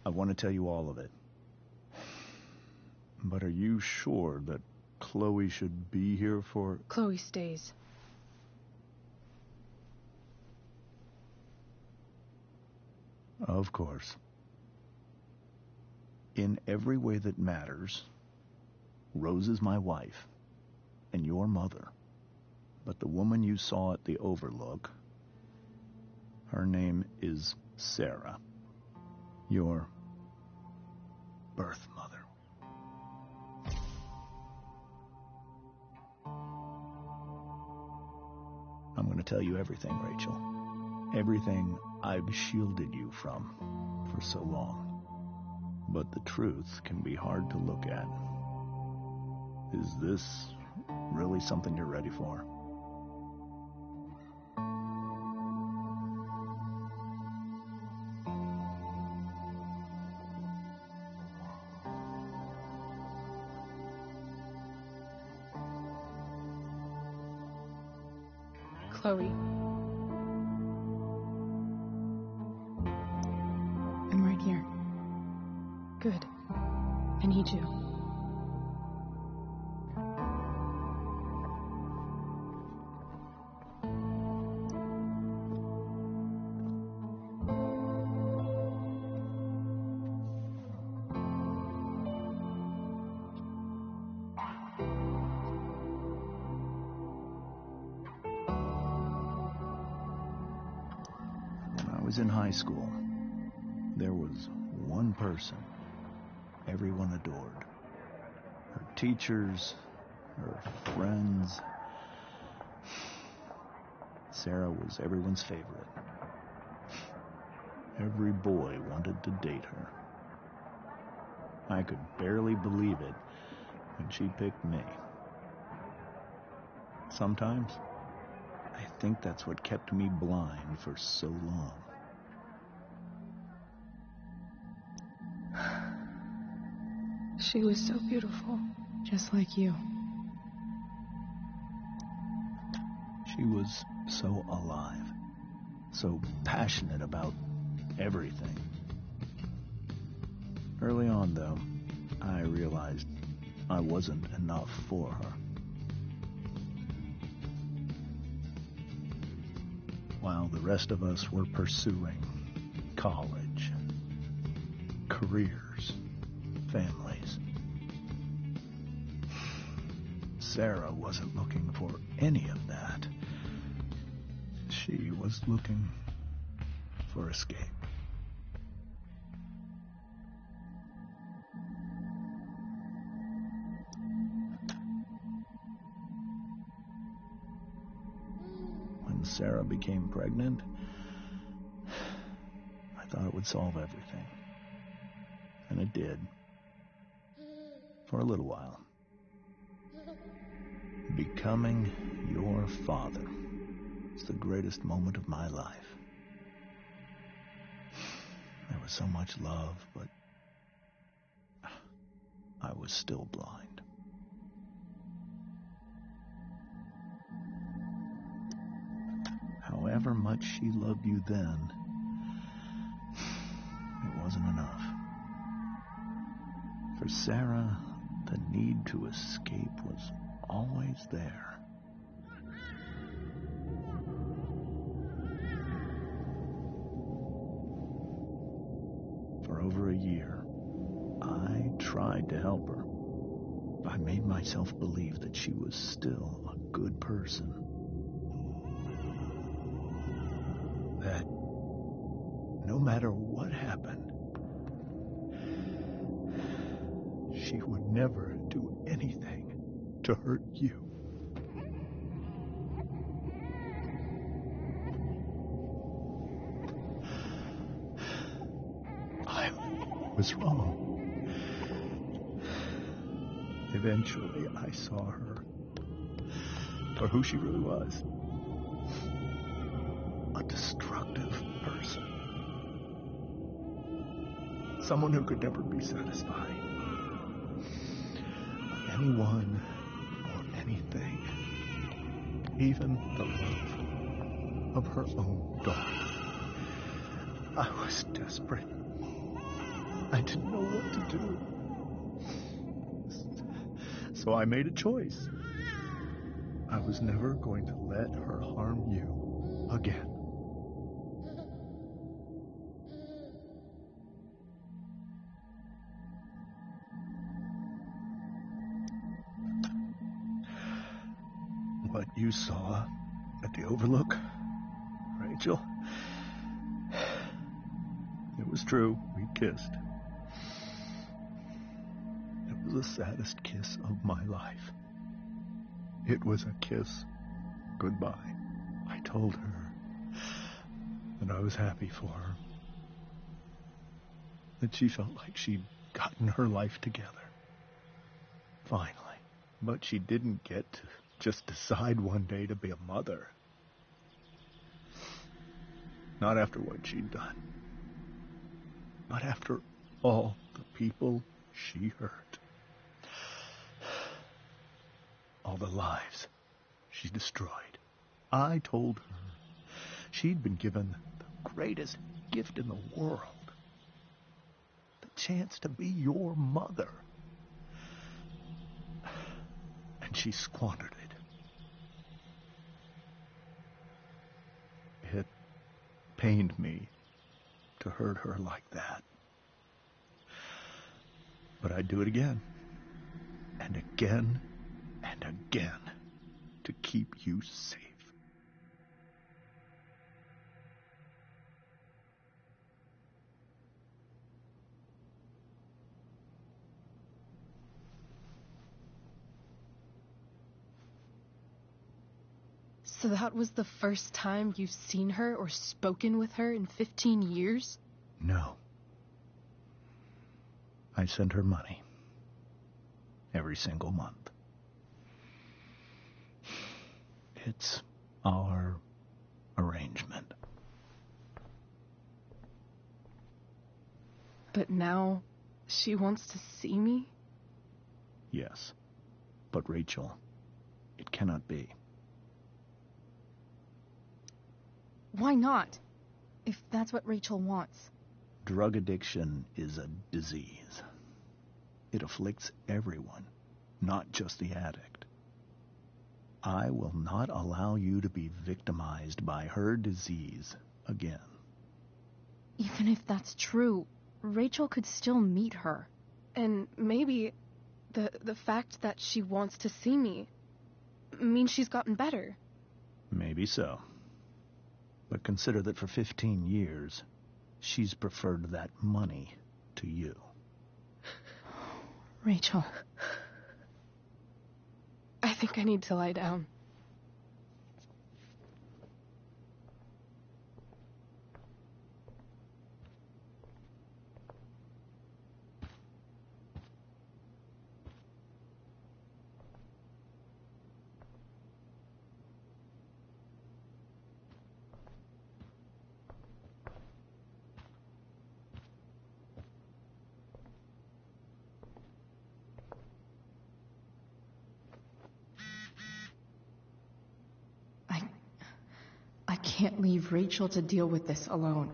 I want to tell you all of it. But are you sure that Chloe should be here for... Chloe stays. Of course. In every way that matters, Rose is my wife and your mother. But the woman you saw at the Overlook, her name is Sarah, your birth mother. I'm going to tell you everything, Rachel. Everything I've shielded you from for so long. But the truth can be hard to look at. Is this really something you're ready for? Chloe. I'm right here. Good. I need you. When I was in high school, there was one person everyone adored. Her teachers, her friends. Sarah was everyone's favorite. Every boy wanted to date her. I could barely believe it when she picked me. Sometimes, I think that's what kept me blind for so long. She was so beautiful. Just like you. She was so alive, so passionate about everything. Early on, though, I realized I wasn't enough for her. While the rest of us were pursuing college, careers, families, Sarah wasn't looking for any of that. She was looking for escape. When Sarah became pregnant, I thought it would solve everything. And it did. For a little while. Becoming your father is the greatest moment of my life. There was so much love, but I was still blind. However much she loved you then, it wasn't enough. For Sarah, the need to escape was always there. For over a year, I tried to help her. I made myself believe that she was still a good person. That no matter what happened, she would never do anything to hurt you. I was wrong. Eventually, I saw her for who she really was. A destructive person. Someone who could never be satisfied. Anyone or anything. Even the love of her own daughter. I was desperate. I didn't know what to do. So I made a choice. I was never going to let her harm you again. What you saw at the Overlook, Rachel, it was true. We kissed. It was the saddest kiss of my life. It was a kiss goodbye. I told her that I was happy for her, that she felt like she'd gotten her life together. Finally. But she didn't get to just decide one day to be a mother. Not after what she'd done. Not after all the people she hurt. All the lives she destroyed. I told her she'd been given the greatest gift in the world. The chance to be your mother. And she squandered it. It pained me to hurt her like that. But I'd do it again. And again and again to keep you safe. So that was the first time you've seen her or spoken with her in 15 years? No. I sent her money. Every single month. It's our arrangement. But now she wants to see me? Yes. But Rachel, it cannot be. Why not? If that's what Rachel wants. Drug addiction is a disease. It afflicts everyone, not just the addict. I will not allow you to be victimized by her disease again. Even if that's true, Rachel could still meet her. And maybe the fact that she wants to see me means she's gotten better. Maybe so. But consider that for 15 years, she's preferred that money to you. Rachel. I think I need to lie down. I can't leave Rachel to deal with this alone.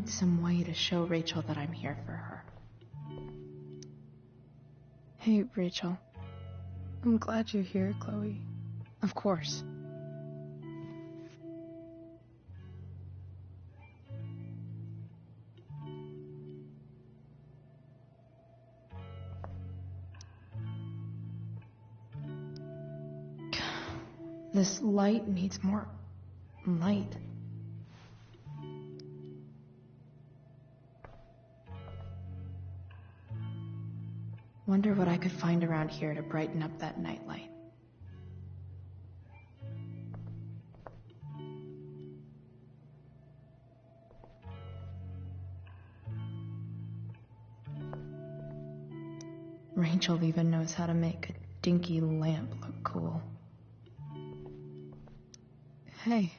need some way to show Rachel that I'm here for her. Hey, Rachel. I'm glad you're here, Chloe. Of course. This light needs more light. Wonder what I could find around here to brighten up that nightlight. Rachel even knows how to make a dinky lamp look cool. Hey.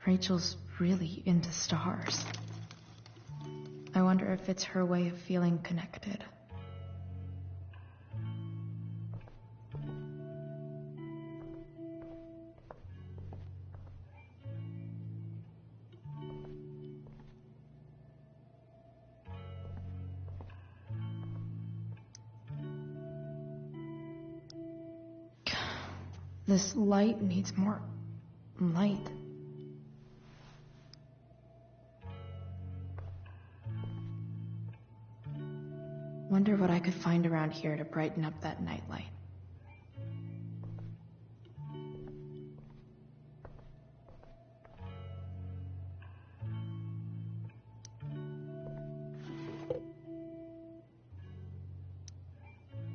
Rachel's really into stars. I wonder if it's her way of feeling connected. This light needs more light. Wonder what I could find around here to brighten up that nightlight.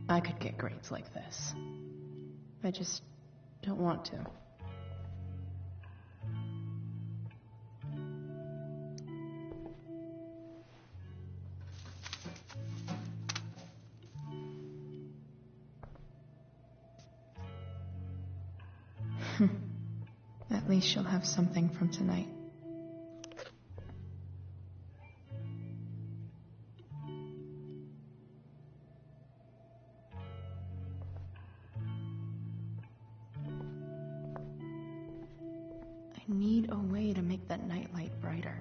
I could get grades like this. I just don't want to. At least she'll have something from tonight. I need a way to make that nightlight brighter.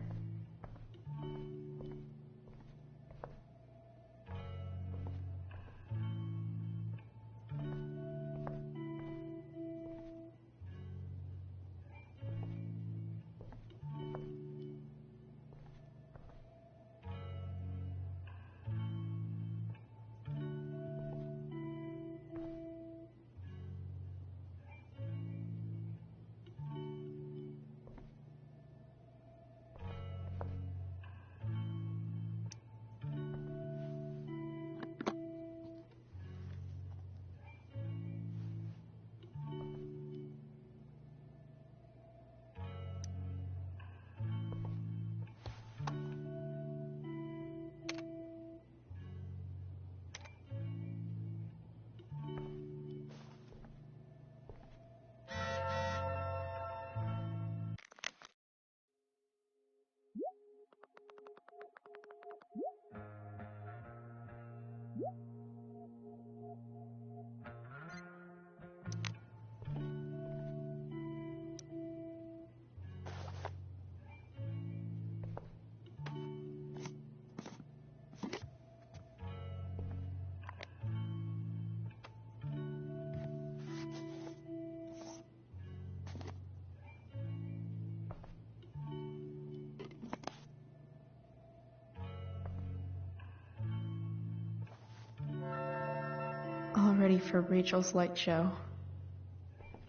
All ready for Rachel's light show.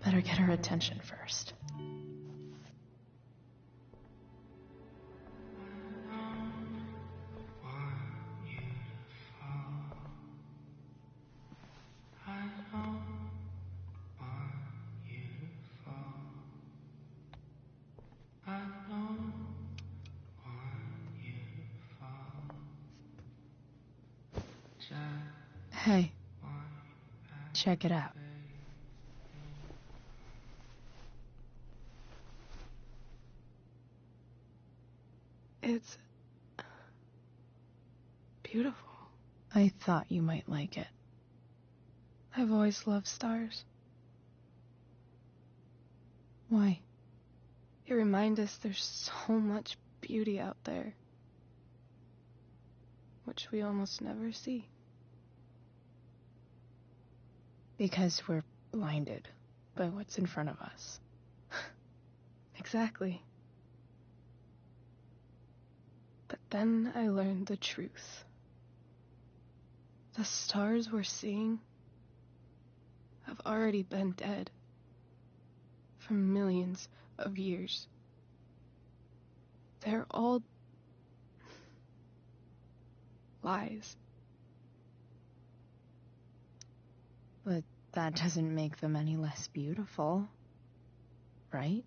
Better get her attention first. Hey, check it out. It's beautiful. I thought you might like it. I've always loved stars. Why? They remind us there's so much beauty out there, which we almost never see. Because we're blinded by what's in front of us. Exactly. But then I learned the truth. The stars we're seeing have already been dead for millions of years. They're all lies. But that doesn't make them any less beautiful, right?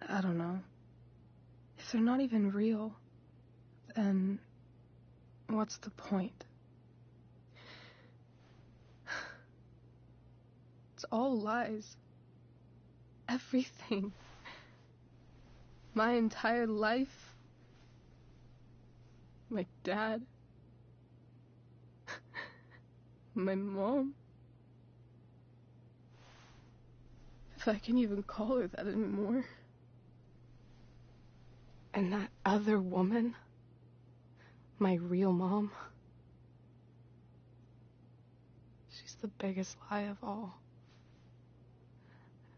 I don't know. If they're not even real, then what's the point? It's all lies. Everything. My entire life. My dad. My mom. If I can even call her that anymore. And that other woman, my real mom, she's the biggest lie of all.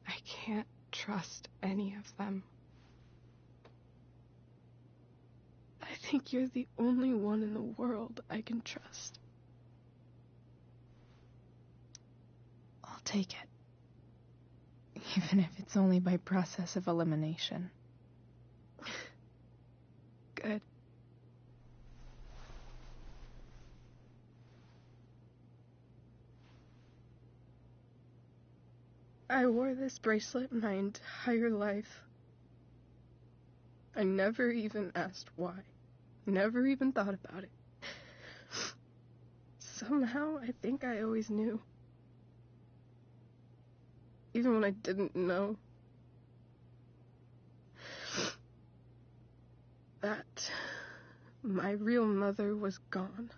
I can't trust any of them. I think you're the only one in the world I can trust. I'll take it. Even if it's only by process of elimination. Good. I wore this bracelet my entire life. I never even asked why. Never even thought about it. Somehow, I think I always knew. Even when I didn't know. That my real mother was gone.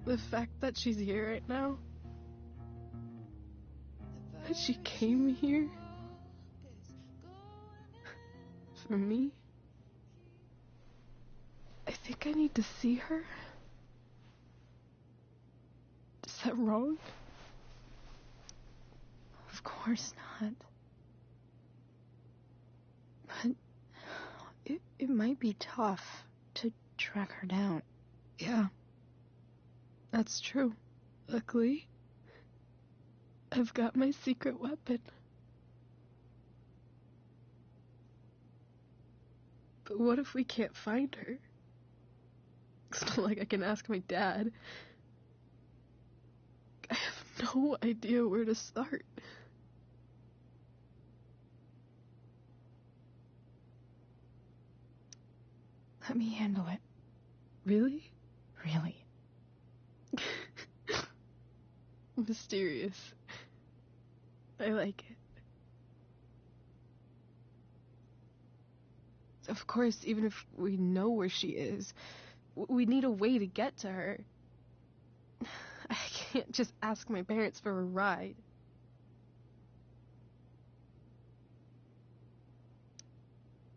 The fact that she's here right now, that she came here for me, I think I need to see her. Is that wrong? Of course not. But it might be tough to track her down. Yeah, that's true. Luckily, I've got my secret weapon. But what if we can't find her? It's not like I can ask my dad. I have no idea where to start. Let me handle it. Really? Really. Mysterious. I like it. Of course, even if we know where she is, we need a way to get to her. I can't just ask my parents for a ride.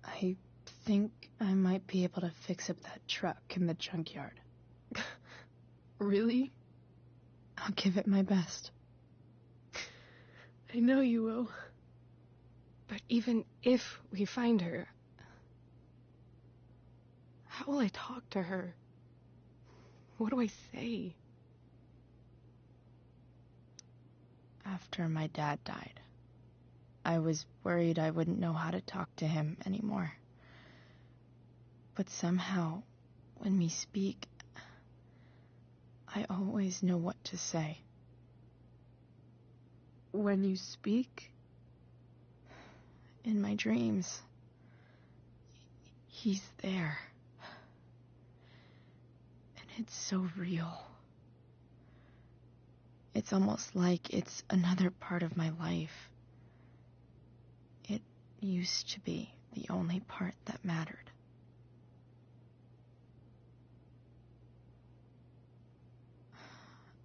I think I might be able to fix up that truck in the junkyard. Really? I'll give it my best. I know you will. But even if we find her, how will I talk to her? What do I say? After my dad died, I was worried I wouldn't know how to talk to him anymore. But somehow, when we speak, I always know what to say. When you speak? In my dreams, he's there. And It's so real. It's almost like it's another part of my life. It used to be the only part that mattered.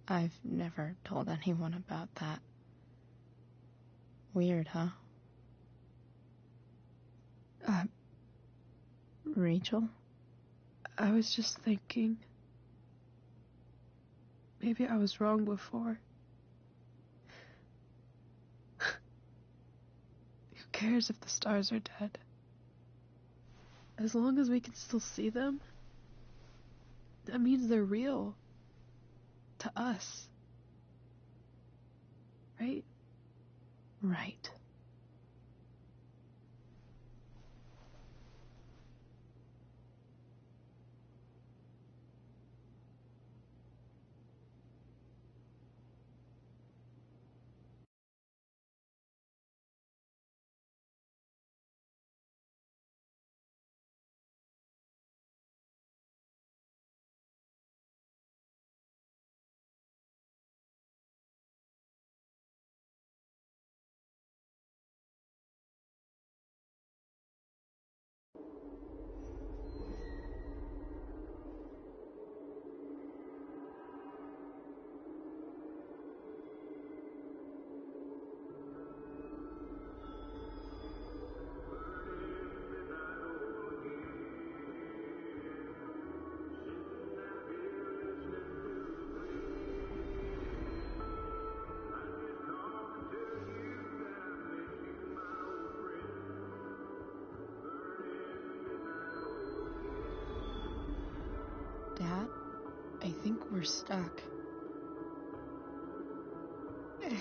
I've never told anyone about that. Weird, huh? Rachel? I was just thinking. Maybe I was wrong before. Who cares if the stars are dead? As long as we can still see them, that means they're real. To us. Right? Right. Dad, I think we're stuck.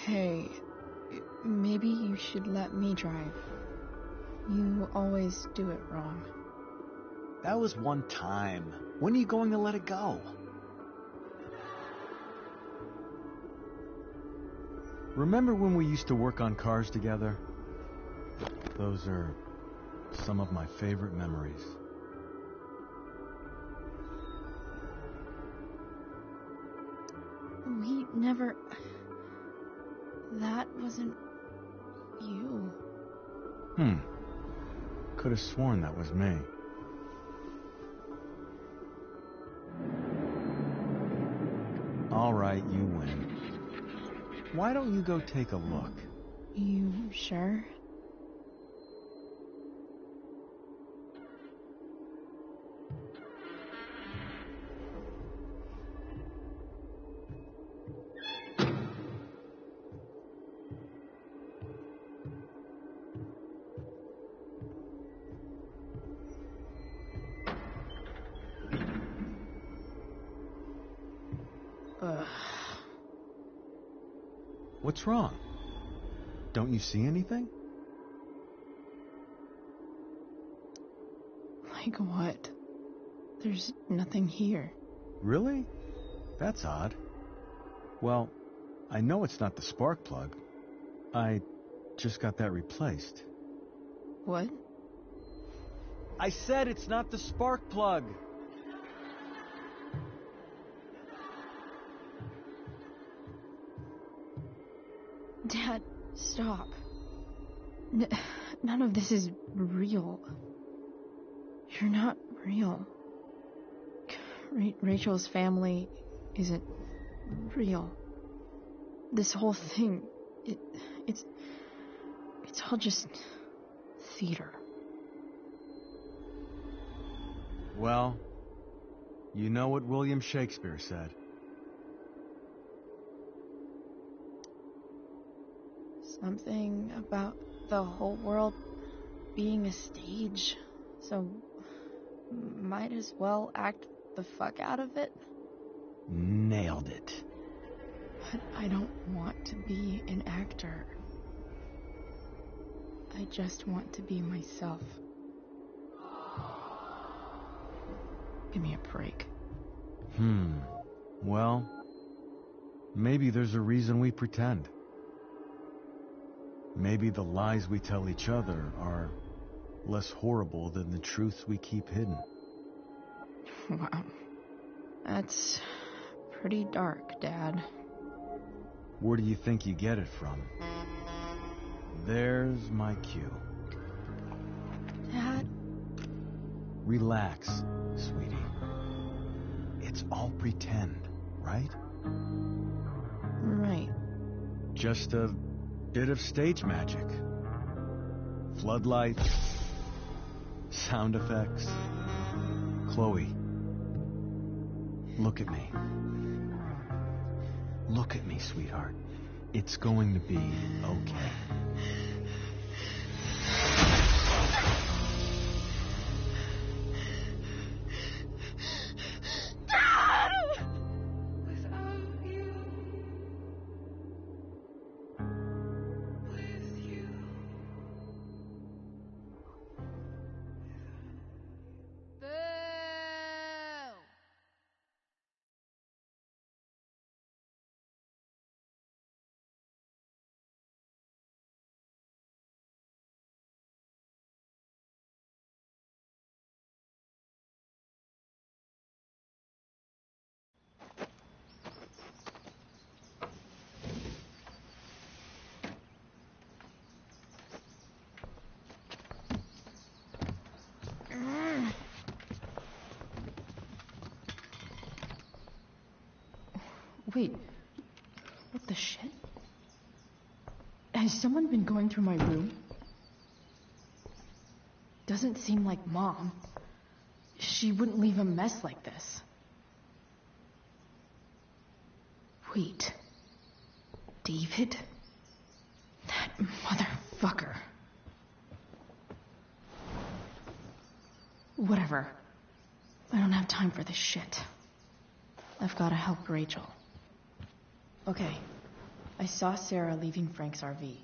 Hey, maybe you should let me drive. You always do it wrong. That was one time. When are you going to let it go? Remember when we used to work on cars together? Those are some of my favorite memories. We never... That wasn't you. Could have sworn that was me. All right, you win. Why don't you go take a look? You sure? What's wrong? Don't you see anything? Like what? There's nothing here. Really? That's odd. Well, I know it's not the spark plug. I just got that replaced. What? I said it's not the spark plug! Dad, stop. None of this is real. You're not real. Rachel's family isn't real. This whole thing, it's all just theater. Well, you know what William Shakespeare said. Something about the whole world being a stage, so might as well act the fuck out of it. Nailed it. But I don't want to be an actor. I just want to be myself. Give me a break. Well, maybe there's a reason we pretend. Maybe the lies we tell each other are less horrible than the truths we keep hidden. Wow. That's pretty dark, Dad. Where do you think you get it from? There's my cue. Dad? Relax, sweetie. It's all pretend, right? Right. Just a bit of stage magic. Floodlights, sound effects. Chloe, look at me. Look at me, sweetheart. It's going to be okay. Wait, what the shit? Has someone been going through my room? Doesn't seem like Mom. She wouldn't leave a mess like this. Wait. David? That motherfucker. Whatever. I don't have time for this shit. I've got to help Rachel. Okay. I saw Sarah leaving Frank's RV.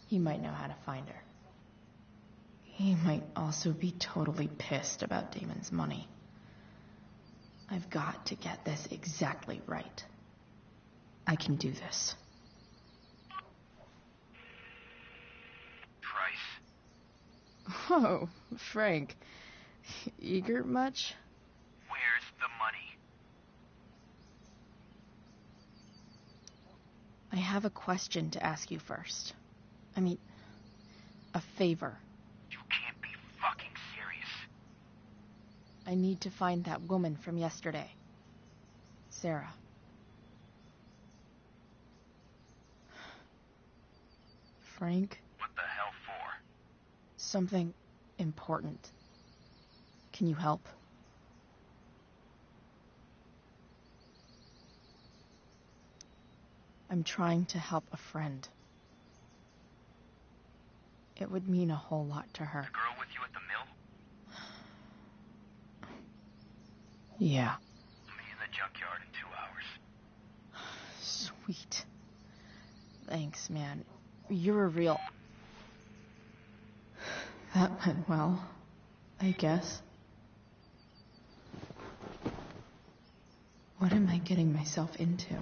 He might know how to find her. He might also be totally pissed about Damon's money. I've got to get this exactly right. I can do this. Price. Oh, Frank. Eager much? Where's the money? I have a question to ask you first. I mean, a favor. You can't be fucking serious. I need to find that woman from yesterday. Sarah. Frank? What the hell for? Something important. Can you help? I'm trying to help a friend. It would mean a whole lot to her. The girl with you at the mill? Yeah. I'll meet you in the junkyard in 2 hours. Sweet. Thanks, man. You're a real... That went well, I guess. What am I getting myself into?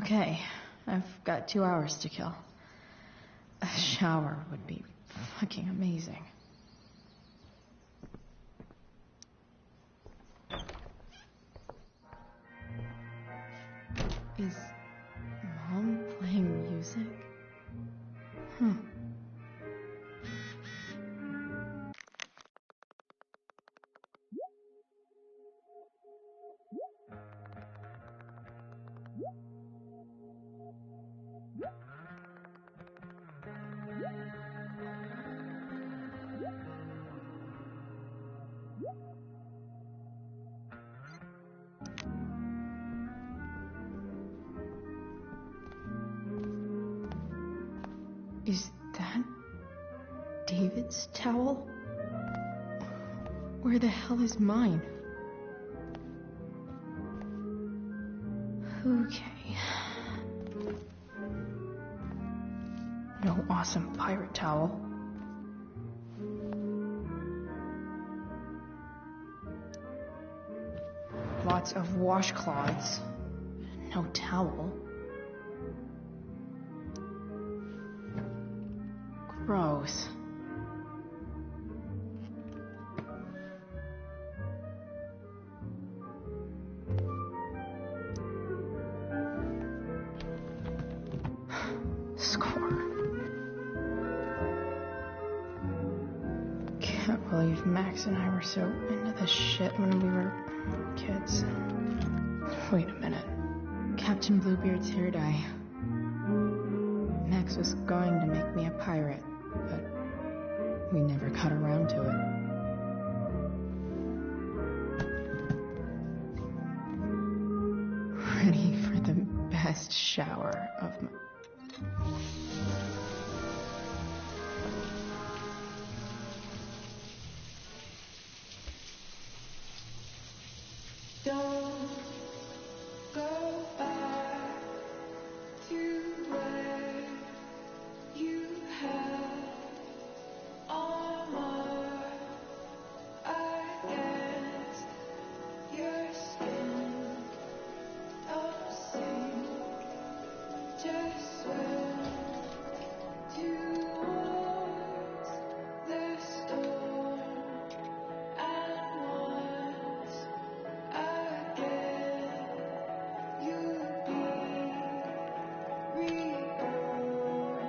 Okay, I've got 2 hours to kill. A shower would be fucking amazing. Is Mom playing music? Is that David's towel? Where the hell is mine? Okay. No awesome pirate towel. Lots of washcloths. No towel. Gross. Score. Can't believe Max and I were so into this shit when we were kids. Wait a minute. Captain Bluebeard's hair dye. Max was going to make me a pirate, but we never got around to it. Ready for the best shower of my... Don't go back to where you had armor against your skin. Don't sink, just swim towards the storm. And once again, you'll be reborn,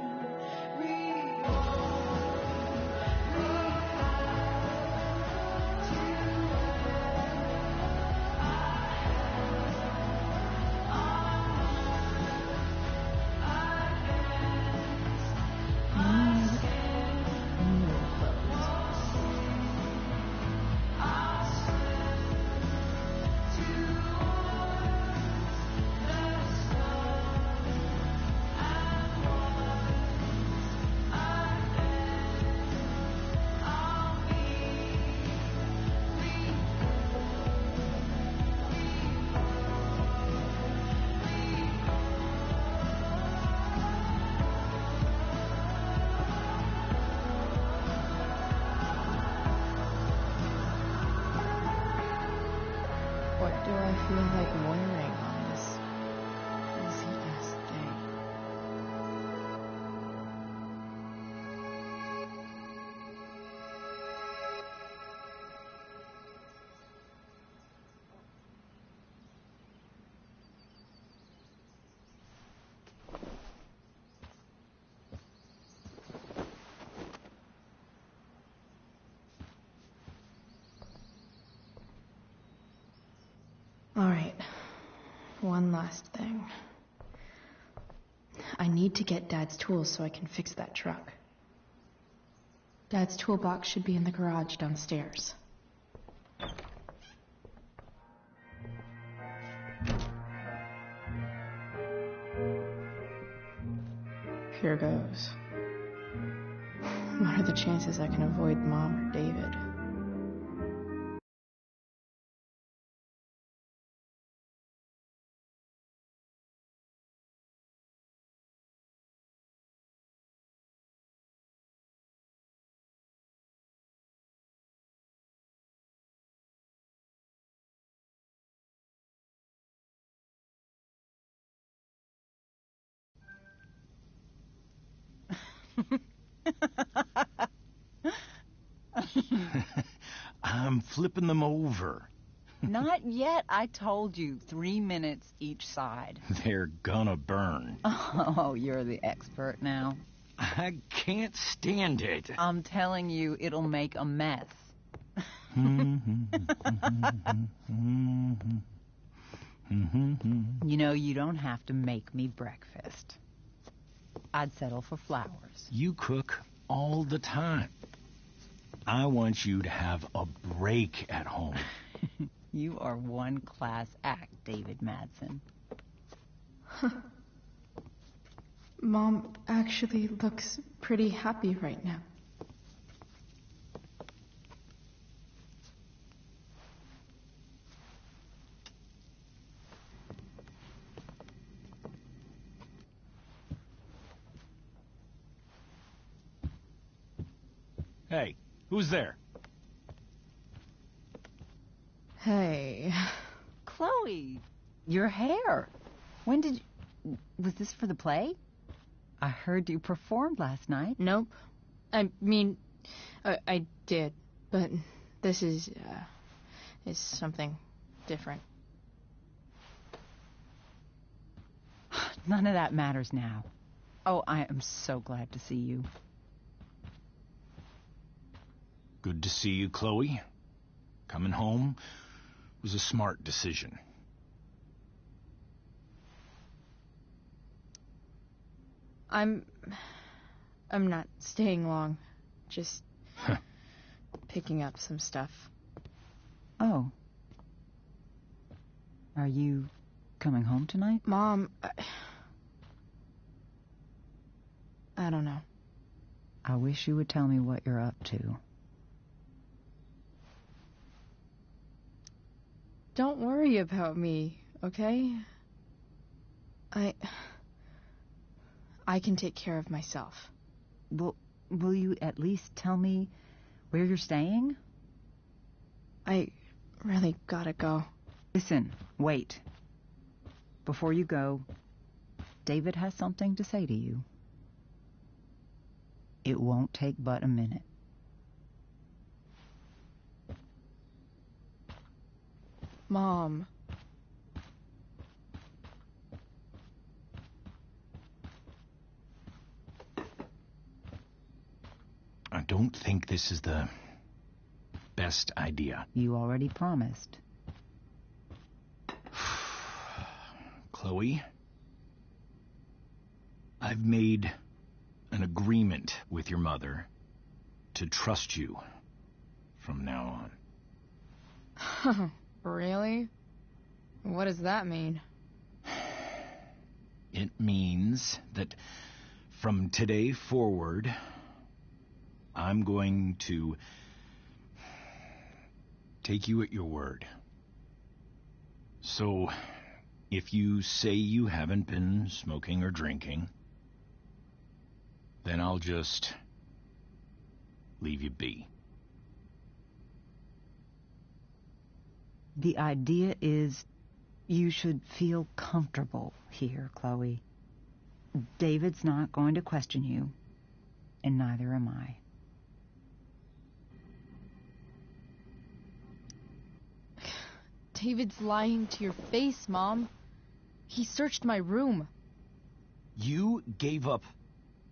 What do I feel like wearing on this crazy-ass day? All right, one last thing. I need to get Dad's tools so I can fix that truck. Dad's toolbox should be in the garage downstairs. Here goes. What are the chances I can avoid Mom or David? I'm flipping them over. Not yet. I told you 3 minutes each side. They're gonna burn. Oh, you're the expert now. I can't stand it. I'm telling you, it'll make a mess. You know, you don't have to make me breakfast. I'd settle for flowers. You cook all the time. I want you to have a break at home. You are one class act, David Madsen. Mom actually looks pretty happy right now. Hey, who's there? Hey. Chloe, your hair. When did you... Was this for the play? I heard you performed last night. Nope. I mean, I did, but this is something different. None of that matters now. Oh, I am so glad to see you. Good to see you, Chloe. Coming home was a smart decision. I'm not staying long. Just picking up some stuff. Oh. Are you coming home tonight? Mom, I don't know. I wish you would tell me what you're up to. Don't worry about me, okay? I can take care of myself. Will you at least tell me where you're staying? I really gotta go. Listen, wait. Before you go, David has something to say to you. It won't take but a minute. Mom. I don't think this is the best idea. You already promised. Chloe, I've made an agreement with your mother to trust you from now on. Really? What does that mean? It means that from today forward, I'm going to take you at your word. So, if you say you haven't been smoking or drinking, then I'll just leave you be. The idea is you should feel comfortable here, Chloe. David's not going to question you, and neither am I. David's lying to your face, Mom. He searched my room. You gave up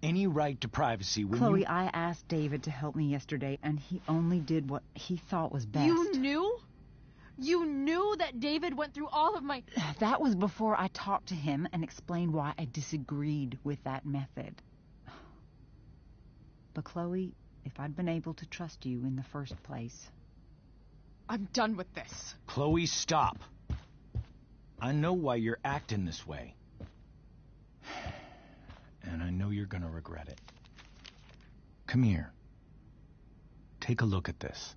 any right to privacy when Chloe, I asked David to help me yesterday, and he only did what he thought was best. You knew? You knew that David went through all of my... That was before I talked to him and explained why I disagreed with that method. But Chloe, if I'd been able to trust you in the first place... I'm done with this. Chloe, stop. I know why you're acting this way. And I know you're gonna regret it. Come here. Take a look at this.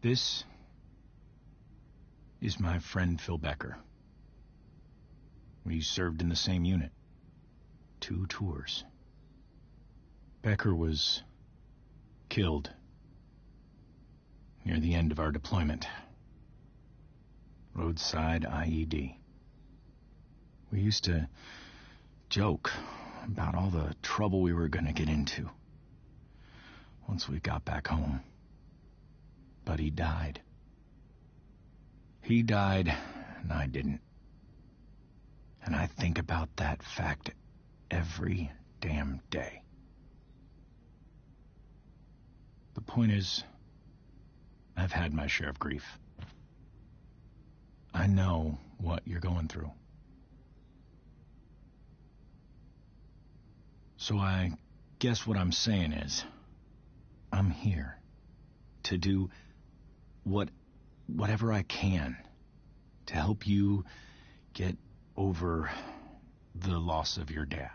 This is my friend Phil Becker. We served in the same unit. 2 tours. Becker was killed near the end of our deployment. Roadside IED. We used to joke about all the trouble we were going to get into once we got back home. But he died. He died, and I didn't. And I think about that fact every damn day. The point is, I've had my share of grief. I know what you're going through. So I guess what I'm saying is, I'm here to do whatever I can to help you get over the loss of your dad.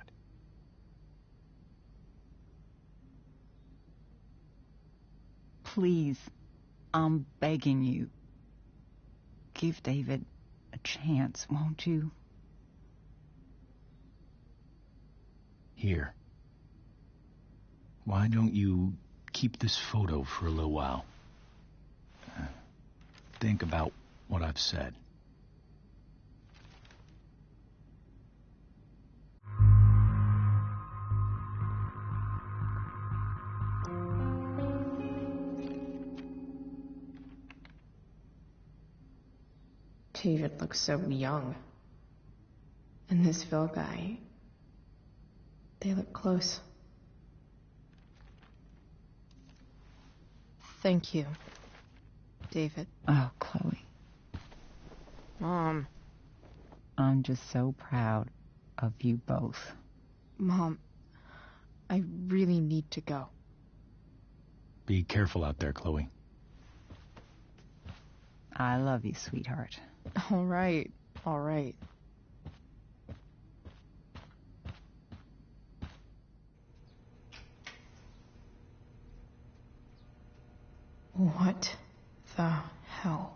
Please, I'm begging you. Give David a chance, won't you? Here. Why don't you keep this photo for a little while? Think about what I've said. David looks so young. And this Phil guy, they look close. Thank you, David. Oh, Chloe. Mom. I'm just so proud of you both. Mom, I really need to go. Be careful out there, Chloe. I love you, sweetheart. All right, all right. What the hell?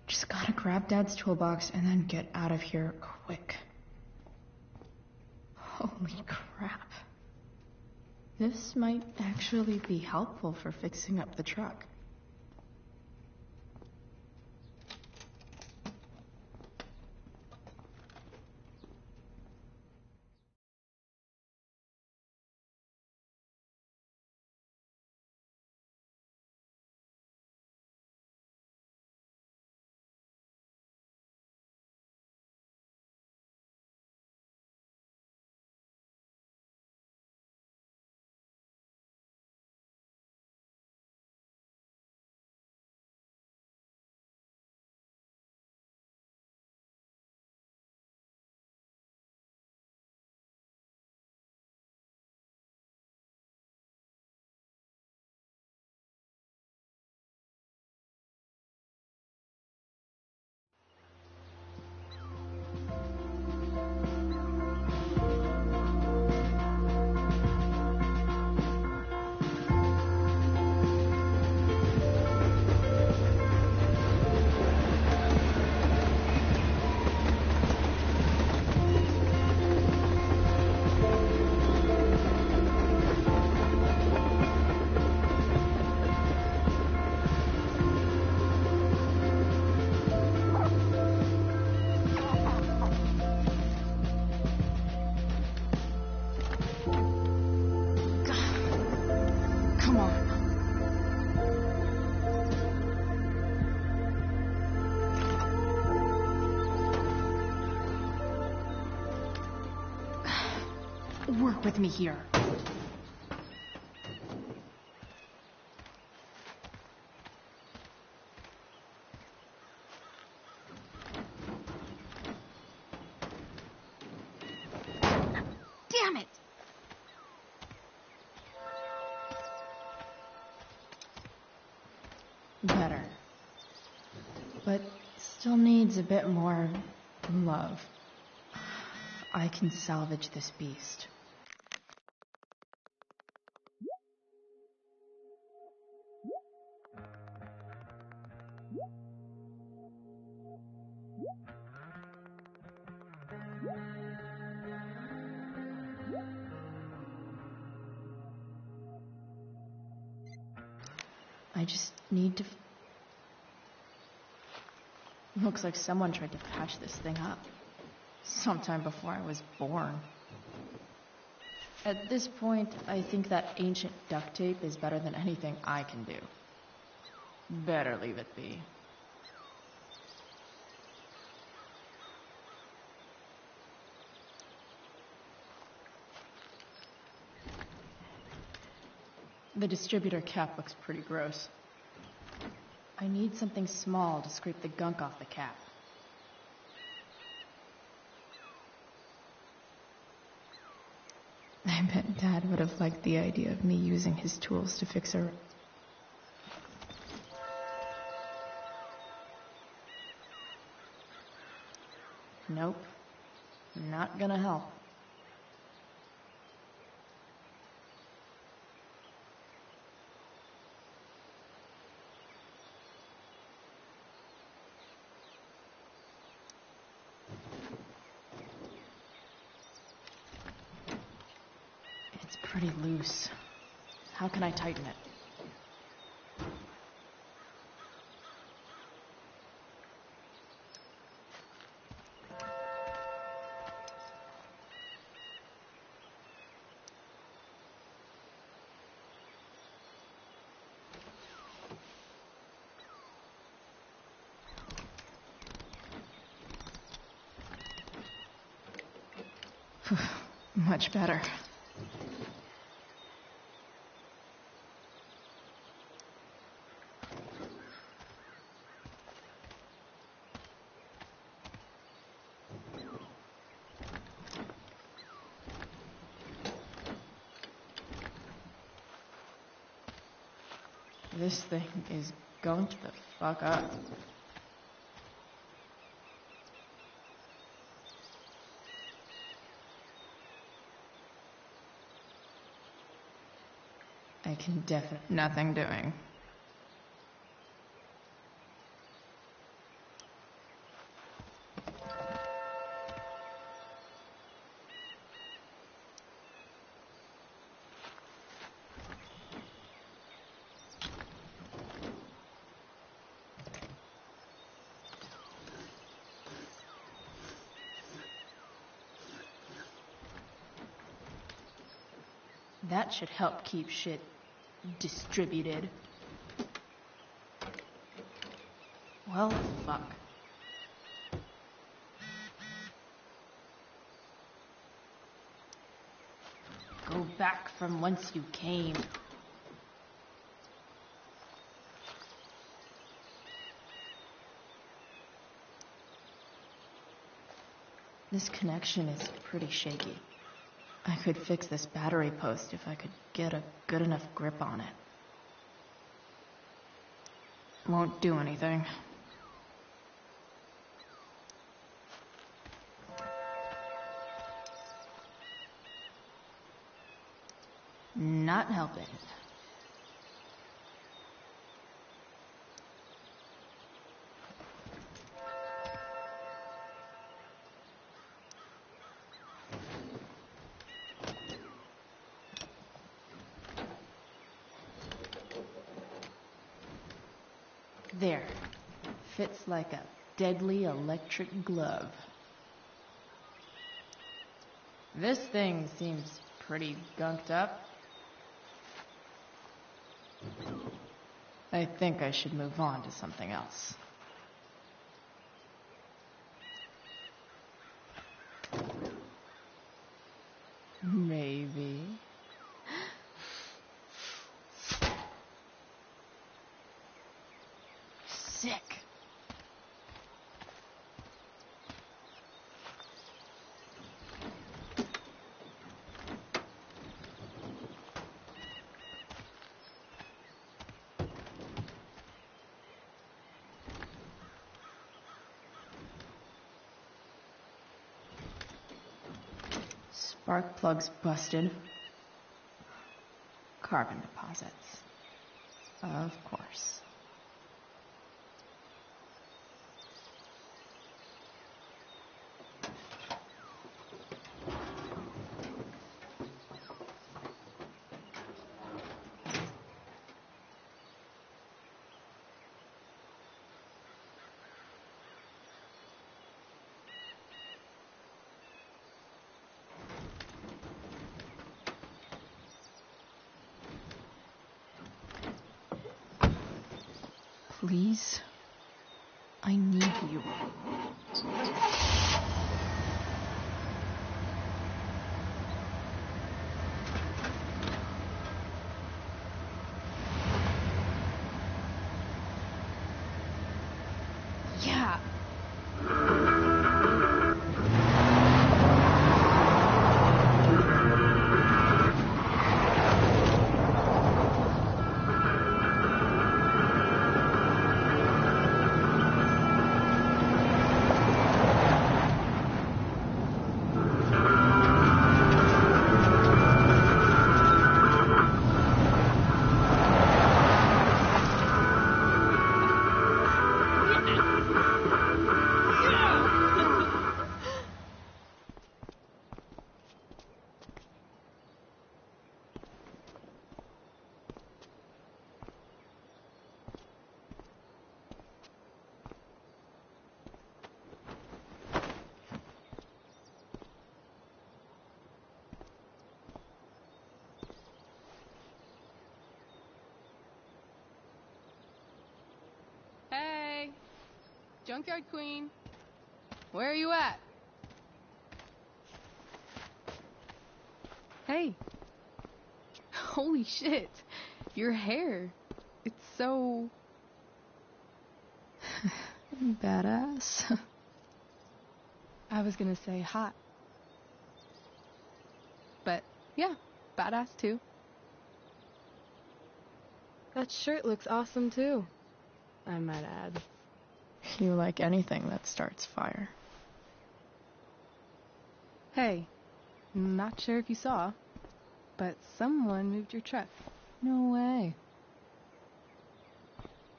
Just gotta grab Dad's toolbox and then get out of here quick. Holy crap. This might actually be helpful for fixing up the truck. Come on. Work with me here. Damn it! Better. But still needs a bit more love. I can salvage this beast. I just need to... Looks like someone tried to patch this thing up. Sometime before I was born. At this point, I think that ancient duct tape is better than anything I can do. Better leave it be. The distributor cap looks pretty gross. I need something small to scrape the gunk off the cap. I bet Dad would have liked the idea of me using his tools to fix her. Nope. Not gonna help. It's pretty loose. How can I tighten it? Much better. This thing is going to the fuck up. I can definitely... Nothing doing. That should help keep shit distributed. Well, fuck. Go back from whence you came. This connection is pretty shaky. I could fix this battery post if I could get a good enough grip on it. Won't do anything. Not helping. There. Fits like a deadly electric glove. This thing seems pretty gunked up. I think I should move on to something else. Maybe. Sick. Spark plug's busted. Carbon deposits. Of course. Please, I need you. Yeah. Junkyard Queen. Where are you at? Hey. Holy shit. Your hair. It's so... Badass. I was gonna say hot. But, yeah, badass too. That shirt looks awesome too, I might add. You like anything that starts fire. Hey, not sure if you saw, but someone moved your truck. No way.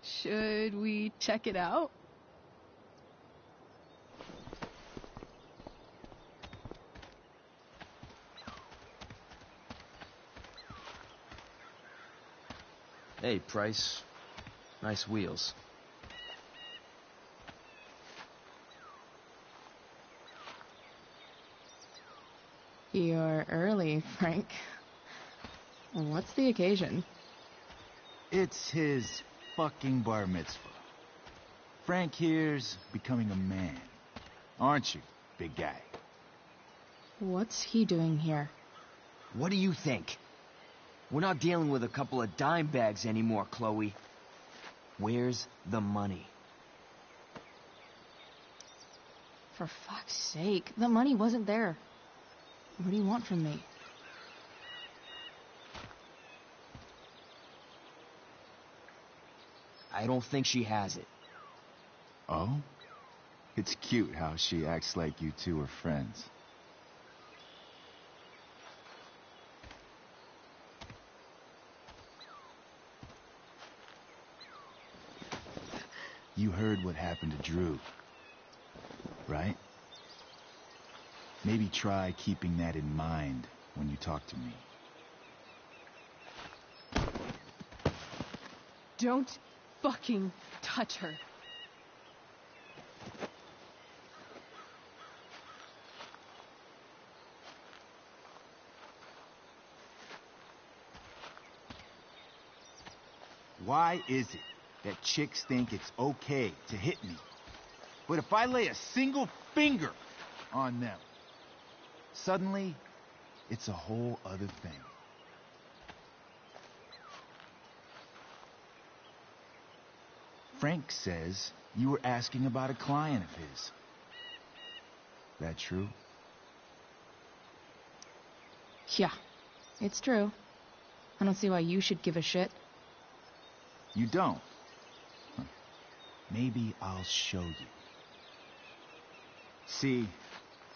Should we check it out? Hey, Price. Nice wheels. You're early, Frank. What's the occasion? It's his fucking bar mitzvah. Frank here's becoming a man. Aren't you, big guy? What's he doing here? What do you think? We're not dealing with a couple of dime bags anymore, Chloe. Where's the money? For fuck's sake, the money wasn't there. What do you want from me? I don't think she has it. Oh? It's cute how she acts like you two are friends. You heard what happened to Drew, right? Maybe try keeping that in mind when you talk to me. Don't fucking touch her. Why is it that chicks think it's okay to hit me? But if I lay a single finger on them, suddenly it's a whole other thing. Frank says you were asking about a client of his. That true? Yeah, it's true. I don't see why you should give a shit. You don't? Huh. Maybe I'll show you. See,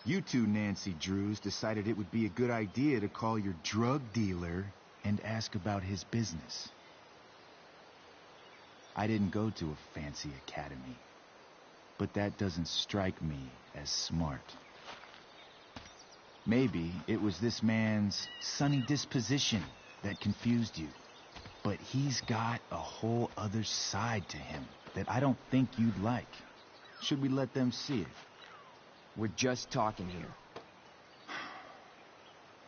you two Nancy Drews decided it would be a good idea to call your drug dealer and ask about his business. I didn't go to a fancy academy, but that doesn't strike me as smart. Maybe it was this man's sunny disposition that confused you. But he's got a whole other side to him that I don't think you'd like. Should we let them see it? We're just talking here.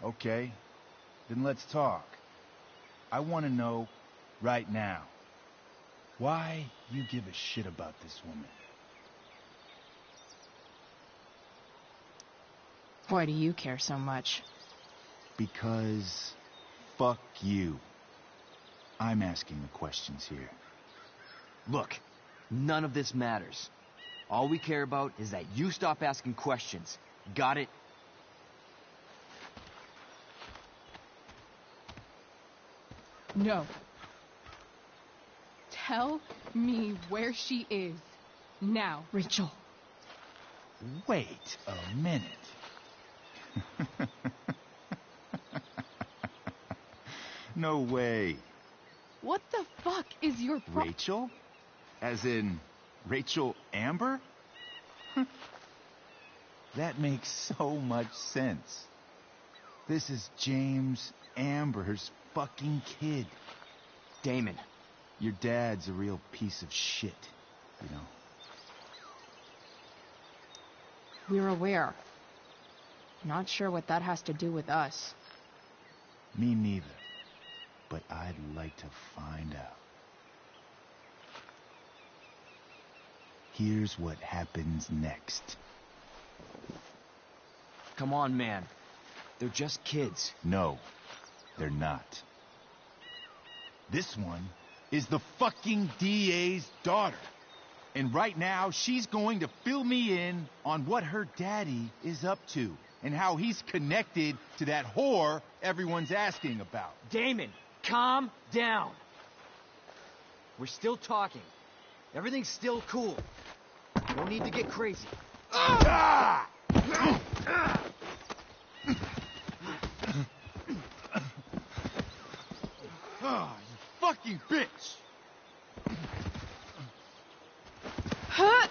Okay, then let's talk. I want to know right now why you give a shit about this woman. Why do you care so much? Because fuck you. I'm asking the questions here. Look, none of this matters. All we care about is that you stop asking questions. Got it? No. Tell me where she is. Now. Rachel. Wait a minute. No way. What the fuck is your Rachel? As in Rachel Amber? That makes so much sense. This is James Amber's fucking kid. Damon. Your dad's a real piece of shit, you know. We're aware. Not sure what that has to do with us. Me neither. But I'd like to find out. Here's what happens next. Come on, man. They're just kids. No, they're not. This one is the fucking DA's daughter. And right now, she's going to fill me in on what her daddy is up to and how he's connected to that whore everyone's asking about. Damon, calm down. We're still talking. Everything's still cool. No need to get crazy. Ah! Ah, you fucking bitch! Huh?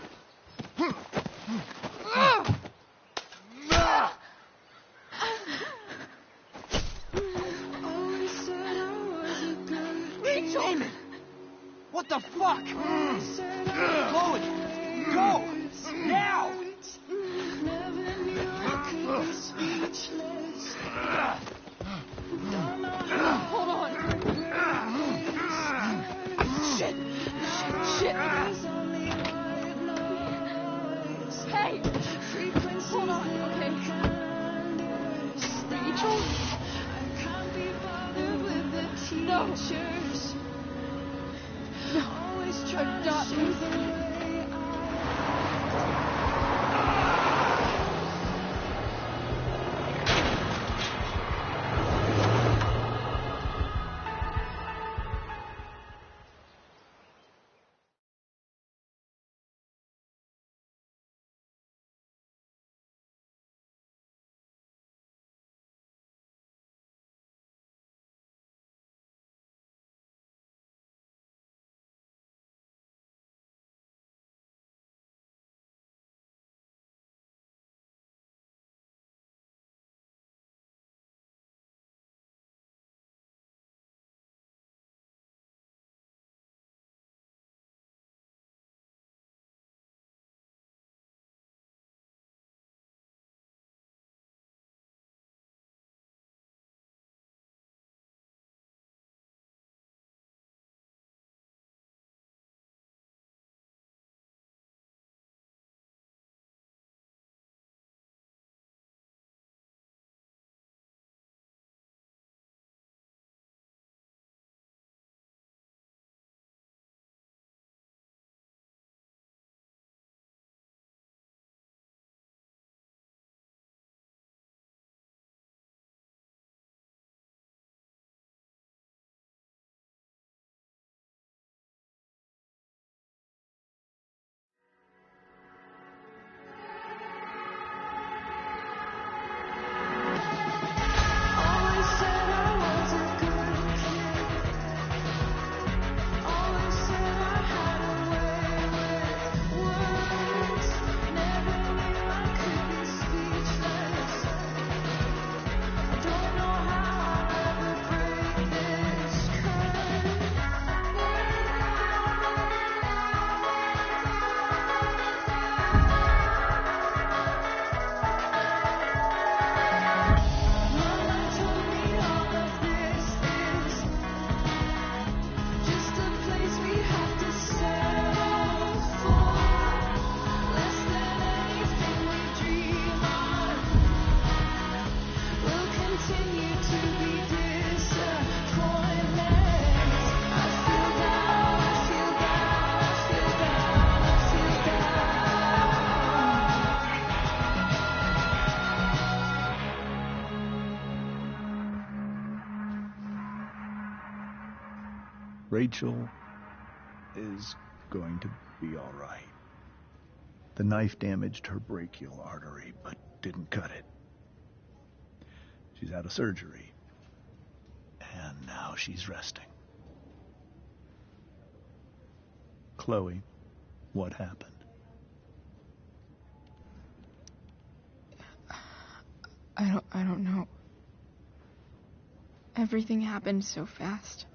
Rachel! Damon! What the fuck? Chloe! Go! Now! Hold on. Shit. Shit. Hey! Hold on, okay? Rachel? No. No. I've got this. Rachel is going to be all right. The knife damaged her brachial artery, but didn't cut it. She's out of surgery, and now she's resting. Chloe, what happened? I don't know. Everything happened so fast.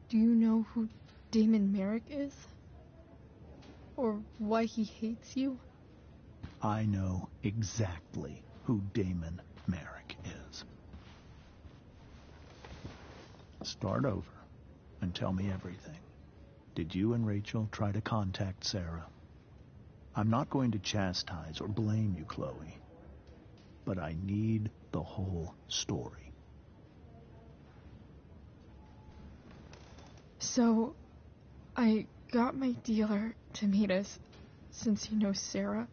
Do you know who Damon Merrick is? Or why he hates you? I know exactly who Damon Merrick is. Start over and tell me everything. Did you and Rachel try to contact Sarah? I'm not going to chastise or blame you, Chloe, but I need the whole story. So, I got my dealer to meet us, since he knows Sarah.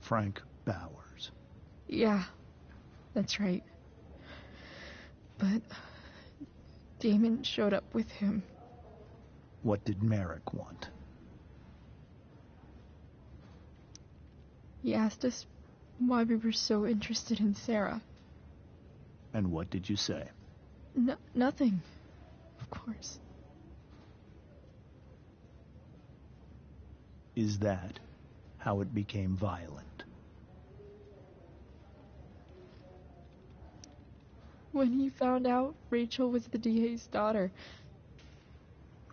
Frank Bowers. Yeah, that's right. But Damon showed up with him. What did Merrick want? He asked us why we were so interested in Sarah. And what did you say? Nothing, of course. Is that how it became violent? When he found out Rachel was the DA's daughter,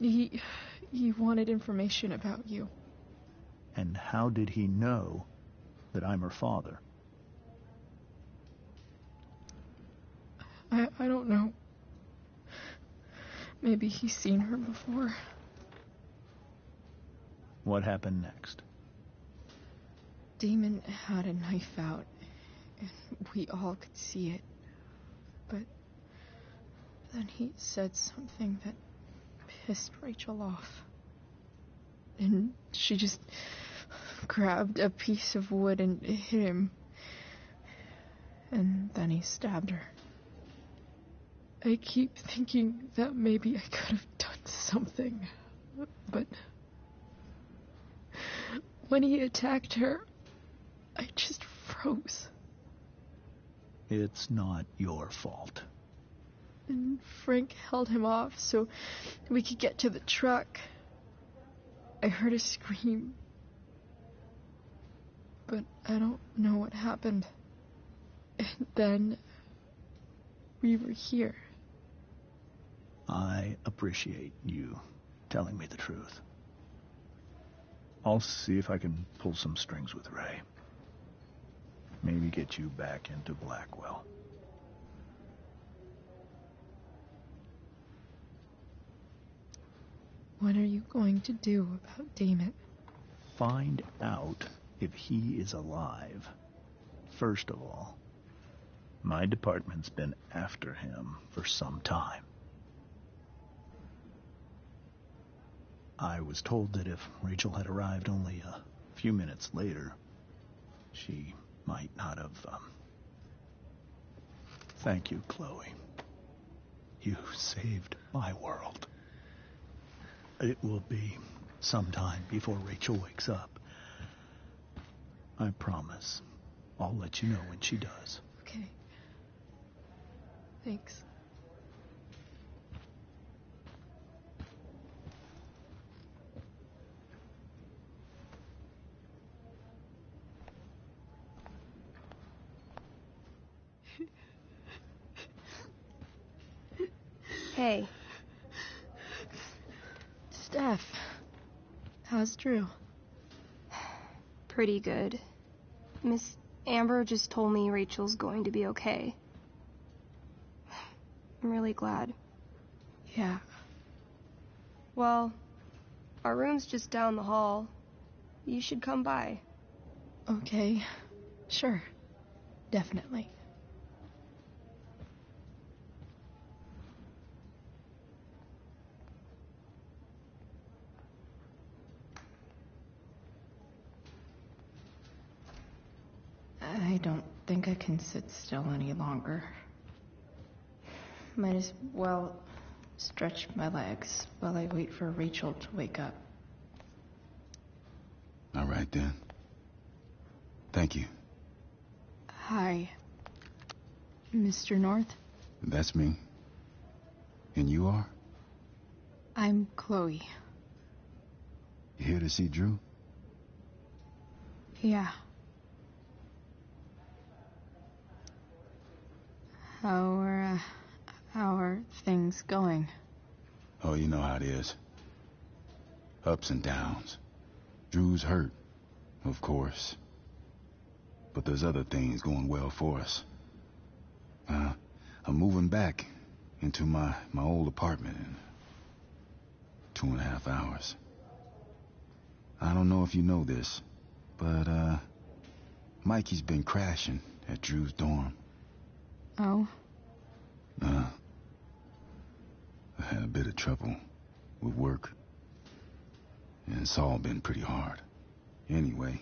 he wanted information about you. And how did he know that I'm her father? I don't know. Maybe he's seen her before. What happened next? Damon had a knife out, and we all could see it. But then he said something that pissed Rachel off. And she just grabbed a piece of wood and hit him. And then he stabbed her. I keep thinking that maybe I could have done something, but when he attacked her, I just froze. It's not your fault. And Frank held him off so we could get to the truck. I heard a scream, but I don't know what happened. And then we were here. I appreciate you telling me the truth. I'll see if I can pull some strings with Ray. Maybe get you back into Blackwell. What are you going to do about Damon? Find out if he is alive. First of all, my department's been after him for some time. I was told that if Rachel had arrived only a few minutes later, she might not have... Thank you, Chloe. You saved my world. It will be some time before Rachel wakes up. I promise. I'll let you know when she does. Okay. Thanks. Hey. Steph, how's Drew? Pretty good. Miss Amber just told me Rachel's going to be okay. I'm really glad. Yeah. Well, our room's just down the hall. You should come by. Okay. Sure. Definitely. I don't think I can sit still any longer. Might as well stretch my legs while I wait for Rachel to wake up. All right, then. Thank you. Hi, Mr. North. That's me. And you are? I'm Chloe. You here to see Drew? Yeah. How are things going? Oh, you know how it is. Ups and downs. Drew's hurt, of course. But there's other things going well for us. I'm moving back into my old apartment in 2.5 hours. I don't know if you know this, but, Mikey's been crashing at Drew's dorm. Oh? I had a bit of trouble with work. And it's all been pretty hard. Anyway,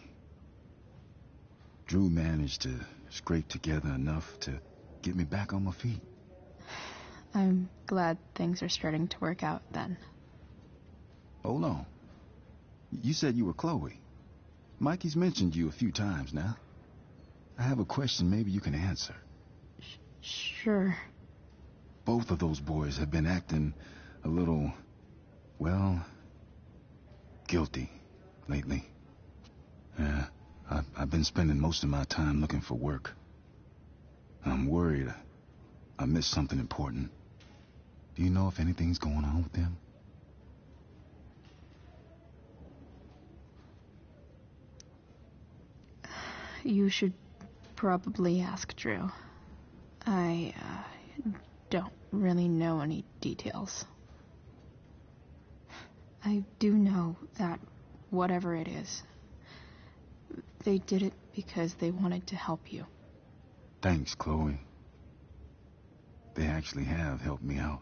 Drew managed to scrape together enough to get me back on my feet. I'm glad things are starting to work out then. Hold on. You said you were Chloe. Mikey's mentioned you a few times now. I have a question maybe you can answer. Sure. Both of those boys have been acting a little, well, guilty lately. Yeah, I've been spending most of my time looking for work. I'm worried I missed something important. Do you know if anything's going on with them? You should probably ask Drew. I don't really know any details. I do know that whatever it is, they did it because they wanted to help you. Thanks, Chloe. They actually have helped me out.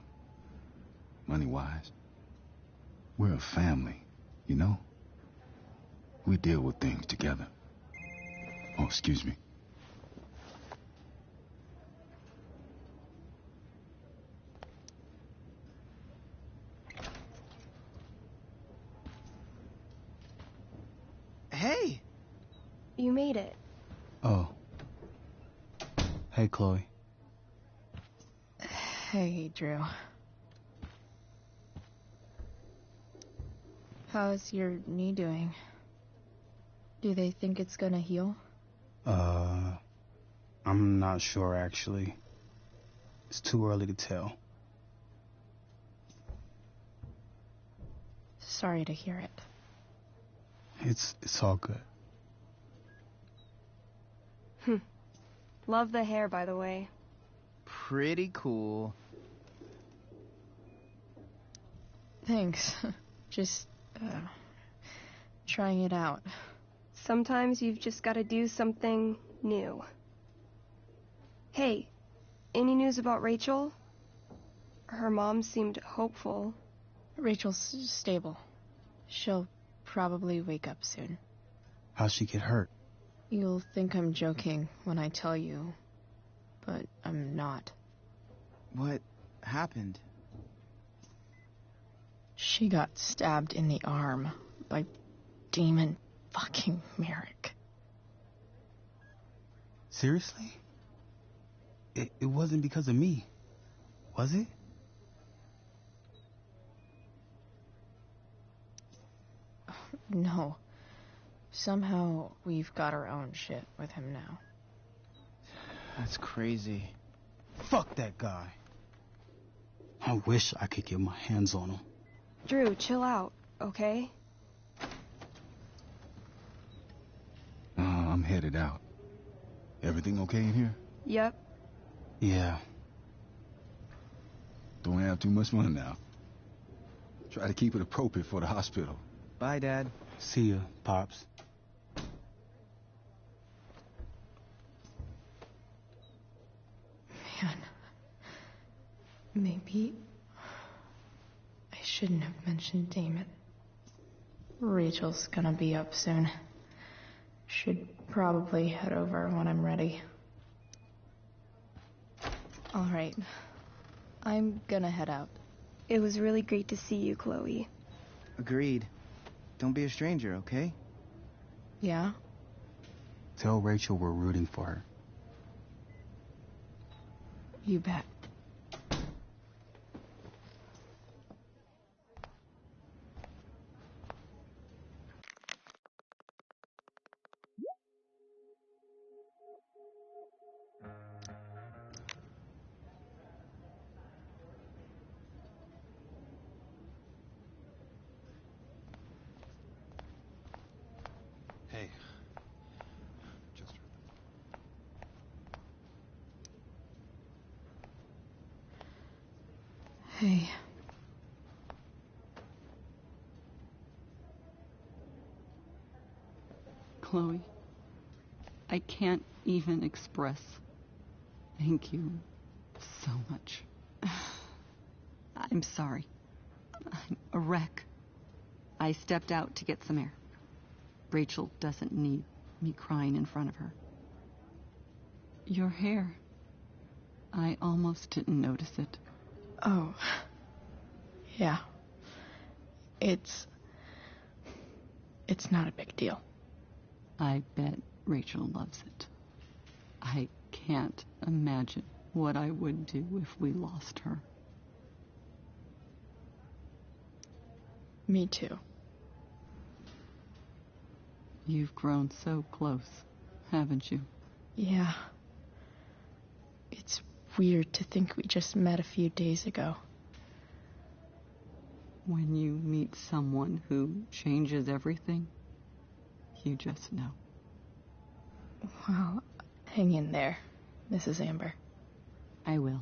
Money-wise. We're a family, you know? We deal with things together. Oh, excuse me. Hey! You made it. Oh. Hey, Chloe. Hey, Drew. How's your knee doing? Do they think it's gonna heal? I'm not sure, actually. It's too early to tell. Sorry to hear it. It's all good. Love the hair, by the way. Pretty cool. Thanks. Just, trying it out. Sometimes you've just got to do something new. Hey, any news about Rachel? Her mom seemed hopeful. Rachel's stable. She'll probably wake up soon. How'd she get hurt? You'll think I'm joking when I tell you, but I'm not. What happened? She got stabbed in the arm by Demon fucking Merrick. Seriously? It wasn't because of me, was it? No. Somehow we've got our own shit with him now. That's crazy. Fuck that guy. I wish I could get my hands on him. Drew, chill out, okay? I'm headed out. Everything okay in here? Yep. Yeah. Don't have too much fun now. Try to keep it appropriate for the hospital. Bye, Dad. See ya, Pops. Man. Maybe I shouldn't have mentioned Damon. Rachel's gonna be up soon. Should probably head over when I'm ready. Alright. I'm gonna head out. It was really great to see you, Chloe. Agreed. Don't be a stranger, okay? Yeah? Tell Rachel we're rooting for her. You bet. Hey. Just... Hey. Chloe. I can't even express thank you so much. I'm sorry. I'm a wreck. I stepped out to get some air. Rachel doesn't need me crying in front of her. Your hair. I almost didn't notice it. Oh. Yeah. It's not a big deal. I bet Rachel loves it. I can't imagine what I would do if we lost her. Me too. You've grown so close, haven't you? Yeah. It's weird to think we just met a few days ago. When you meet someone who changes everything, you just know. Well, hang in there, Mrs. Amber. I will.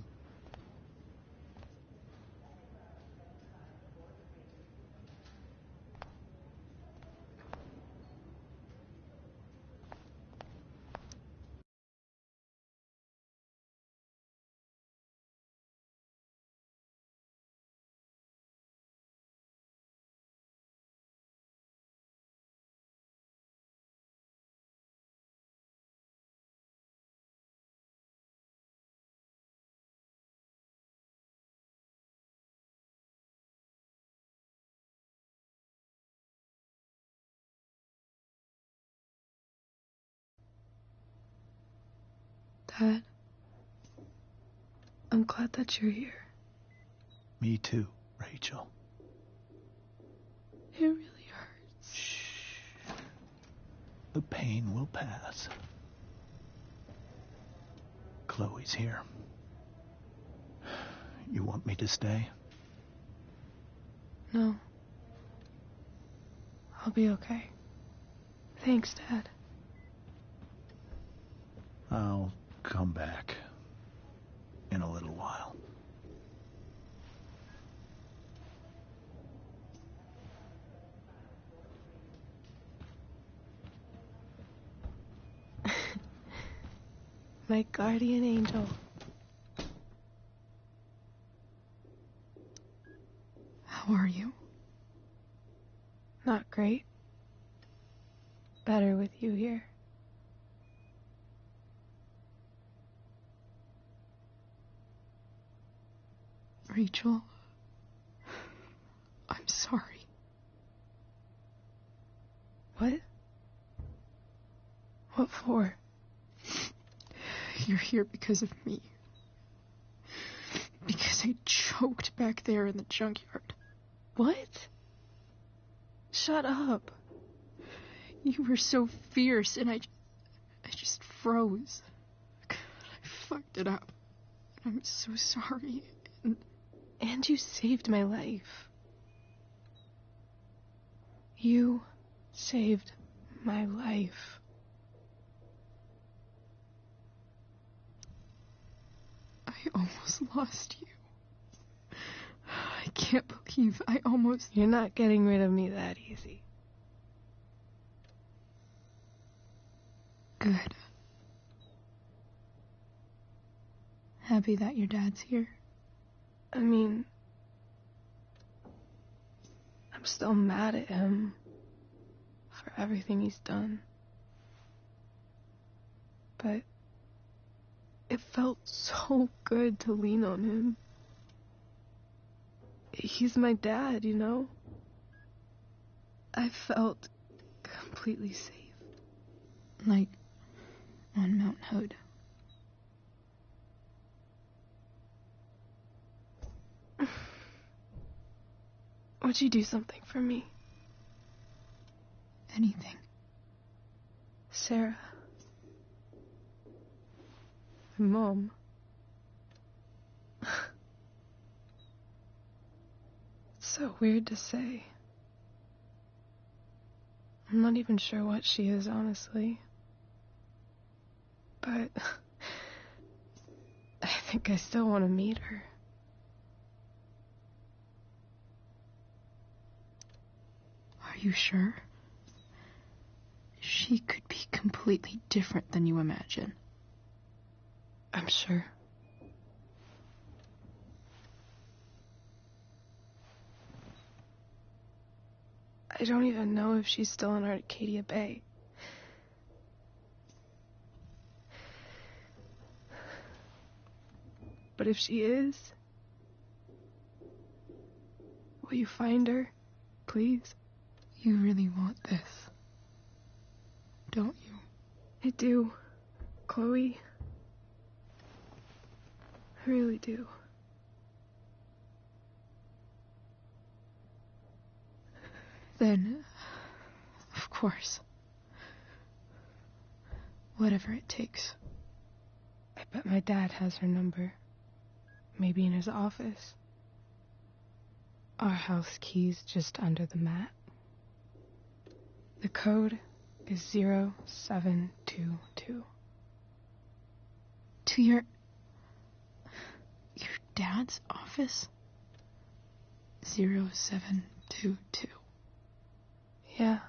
Dad, I'm glad that you're here. Me too, Rachel. It really hurts. Shh. The pain will pass. Chloe's here. You want me to stay? No. I'll be okay. Thanks, Dad. I'll come back in a little while. My guardian angel. How are you? Not great. Better with you here. Rachel, I'm sorry. What? What for? You're here because of me. Because I choked back there in the junkyard. What? Shut up. You were so fierce, and I just froze. I fucked it up. I'm so sorry. And you saved my life. You saved my life. I almost lost you. I can't believe I almost... You're not getting rid of me that easy. Good. Happy that your dad's here. I mean, I'm still mad at him for everything he's done. But it felt so good to lean on him. He's my dad, you know? I felt completely safe. Like on Mount Hood. Would you do something for me? Anything. Sarah. My mom. It's so weird to say. I'm not even sure what she is, honestly. But I think I still want to meet her. Are you sure? She could be completely different than you imagine. I'm sure. I don't even know if she's still in Arcadia Bay. But if she is, will you find her, please? You really want this, don't you? I do, Chloe. I really do. Then, of course. Whatever it takes. I bet my dad has her number. Maybe in his office. Our house key's just under the mat. The code is 0722. To your dad's office? 0722. Yeah.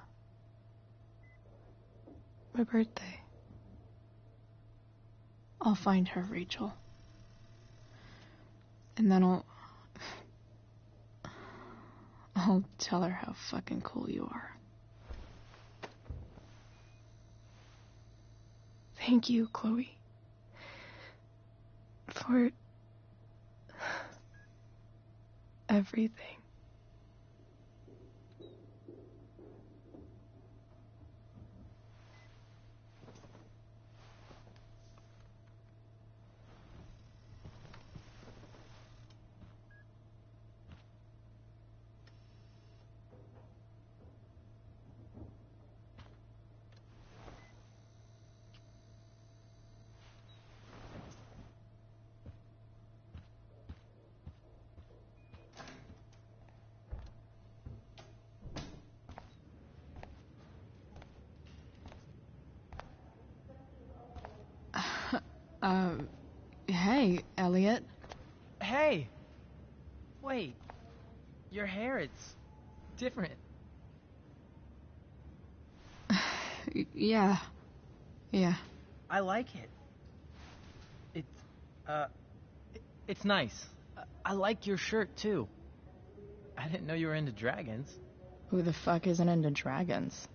My birthday. I'll find her, Rachel. And then I'll tell her how fucking cool you are. Thank you, Chloe. For everything. Hey, Elliot. Hey! Wait. Your hair, it's different. Yeah. I like it. It's nice. I like your shirt, too. I didn't know you were into dragons. Who the fuck isn't into dragons?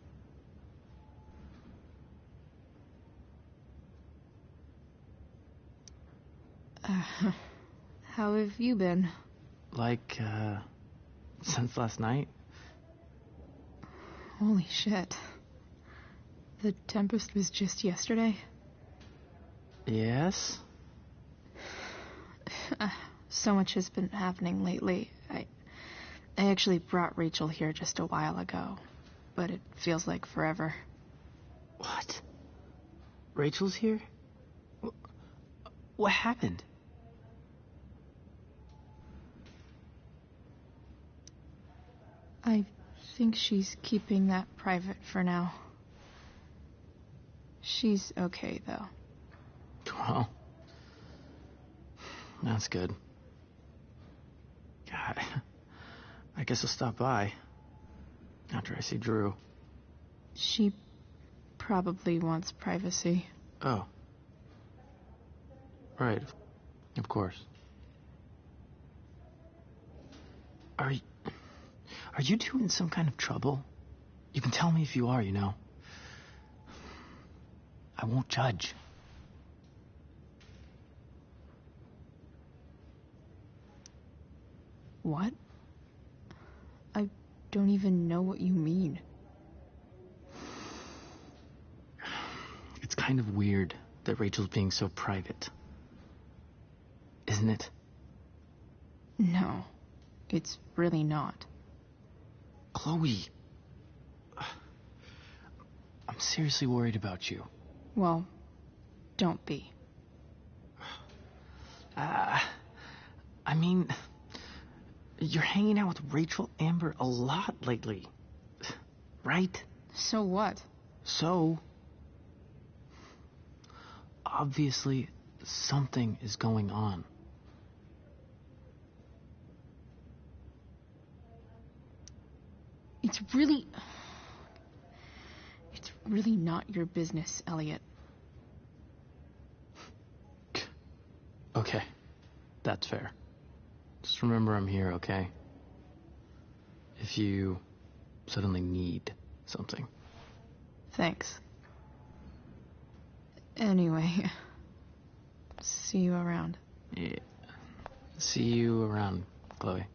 How have you been? Like, since last night? Holy shit. The Tempest was just yesterday? Yes? So much has been happening lately. I actually brought Rachel here just a while ago, but it feels like forever. What? Rachel's here? What happened? I think she's keeping that private for now. She's okay, though. Well, that's good. God, I guess I'll stop by after I see Drew. She probably wants privacy. Oh. Right. Of course. Are you two in some kind of trouble? You can tell me if you are, you know. I won't judge. What? I don't even know what you mean. It's kind of weird that Rachel's being so private. Isn't it? No, it's really not. Chloe. I'm seriously worried about you. Well, don't be. I mean, you're hanging out with Rachel Amber a lot lately. Right? So what? So, obviously, something is going on. It's really really not your business, Elliot. Okay, that's fair. Just remember I'm here, okay? If you suddenly need something. Thanks. Anyway, see you around. Yeah. See you around, Chloe.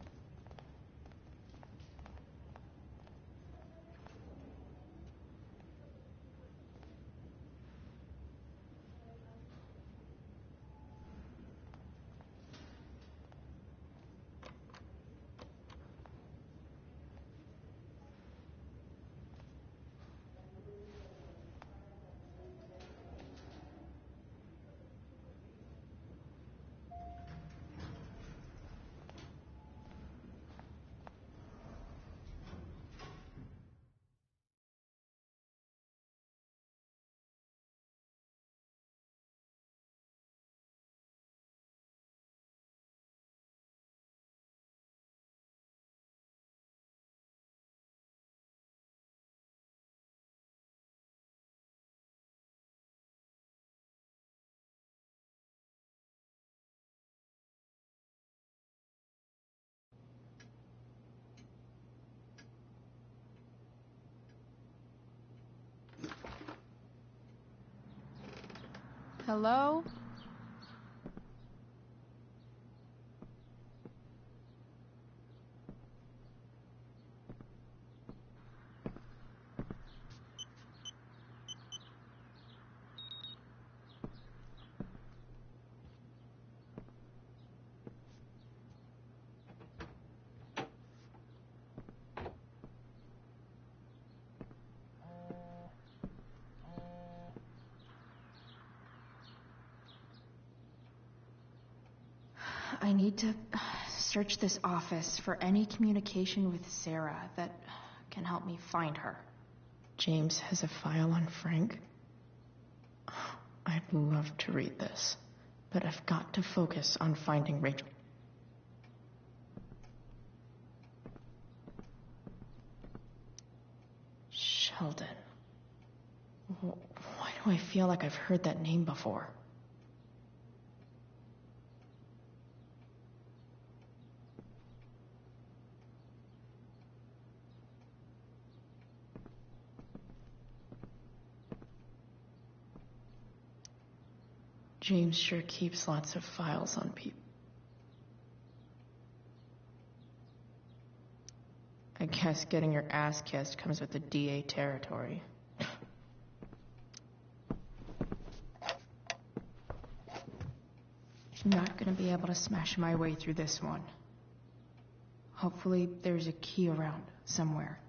Hello? I need to search this office for any communication with Sarah that can help me find her. James has a file on Frank. I'd love to read this, but I've got to focus on finding Rachel. Sheldon. Why do I feel like I've heard that name before? James sure keeps lots of files on people. I guess getting your ass kissed comes with the DA territory. Not gonna be able to smash my way through this one. Hopefully there's a key around somewhere.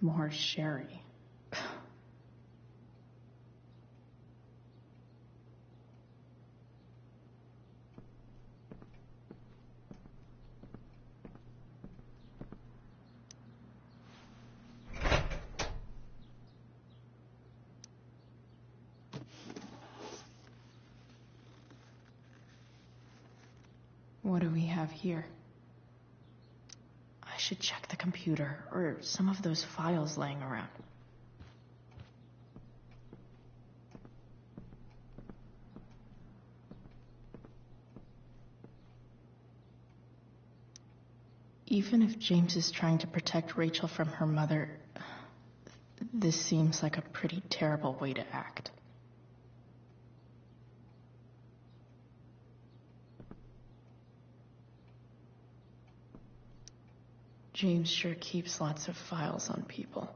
More sherry. What do we have here? I should check the computer or some of those files laying around. Even if James is trying to protect Rachel from her mother, this seems like a pretty terrible way to act. James sure keeps lots of files on people.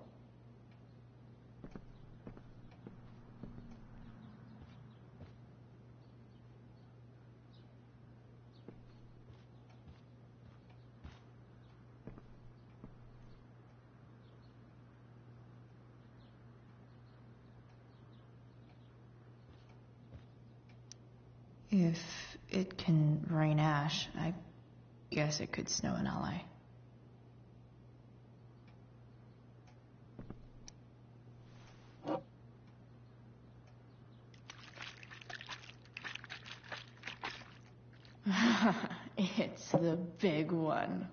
If it can rain ash, I guess it could snow in LA. It's the big one.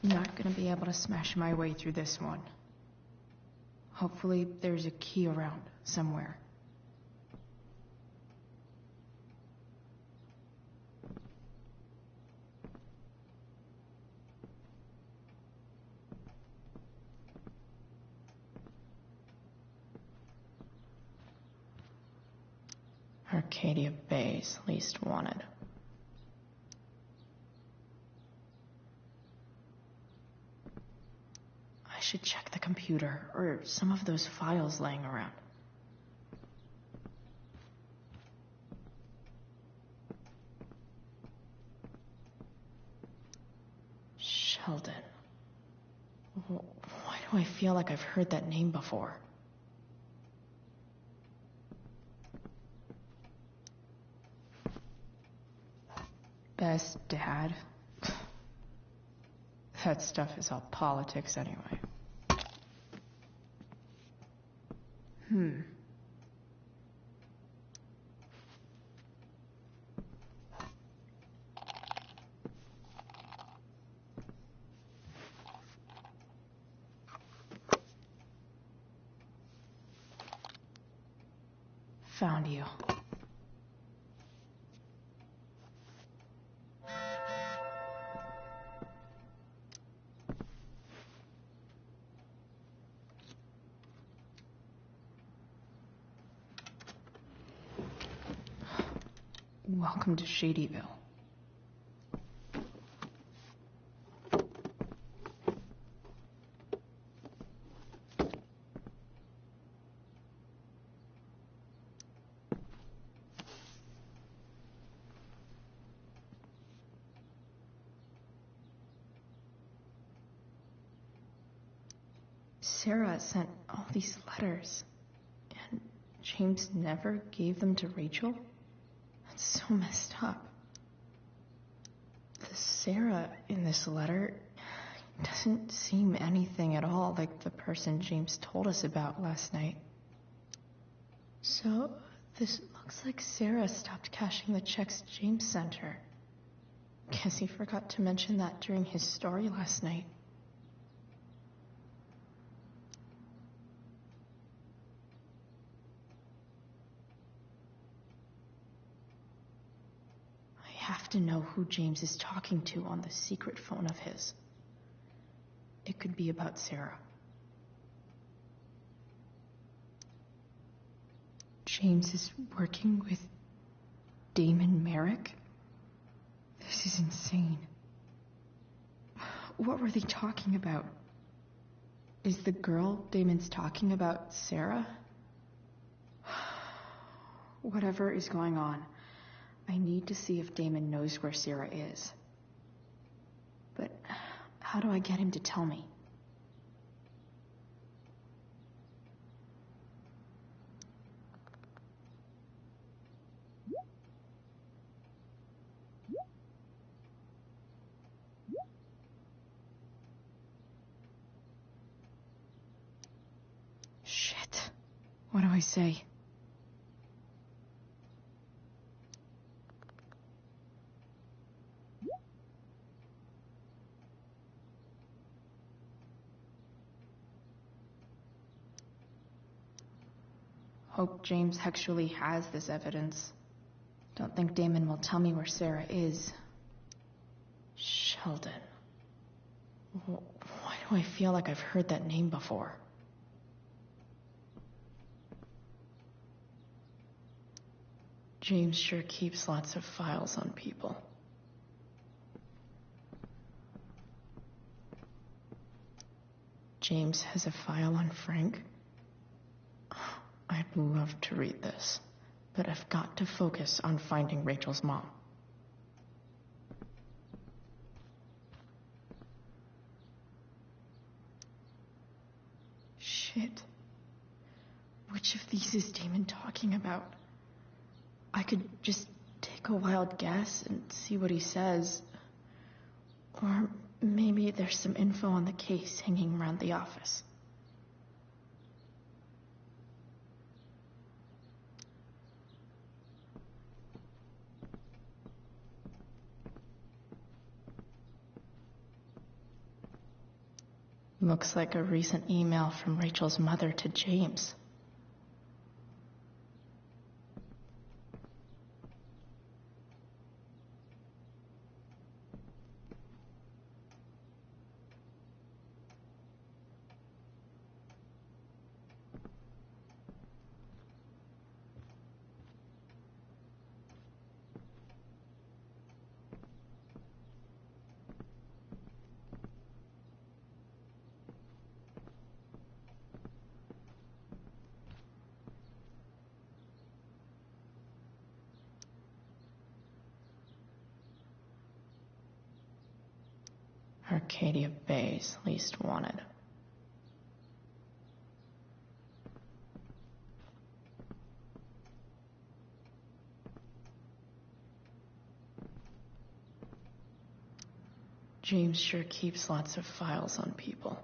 Not gonna be able to smash my way through this one. Hopefully there's a key around somewhere. Arcadia Bay's least wanted. I should check the computer or some of those files laying around. Sheldon. Why do I feel like I've heard that name before? Best dad? That stuff is all politics anyway. Found you. Welcome to Shadyville. Sarah sent all these letters, and James never gave them to Rachel? That's so messed up. The Sarah in this letter doesn't seem anything at all like the person James told us about last night. So, this looks like Sarah stopped cashing the checks James sent her. Guess he forgot to mention that during his story last night. I have to know who James is talking to on the secret phone of his. It could be about Sarah. James is working with Damon Merrick? This is insane. What were they talking about? Is the girl Damon's talking about Sarah? Whatever is going on, I need to see if Damon knows where Sarah is. But how do I get him to tell me? Shit. What do I say? Hope James actually has this evidence. Don't think Damon will tell me where Sarah is. Sheldon. Why do I feel like I've heard that name before? James sure keeps lots of files on people. James has a file on Frank? I'd love to read this, but I've got to focus on finding Rachel's mom. Shit. Which of these is Damon talking about? I could just take a wild guess and see what he says. Or maybe there's some info on the case hanging around the office. Looks like a recent email from Rachel's mother to James. Arcadia Bay's least wanted. James sure keeps lots of files on people.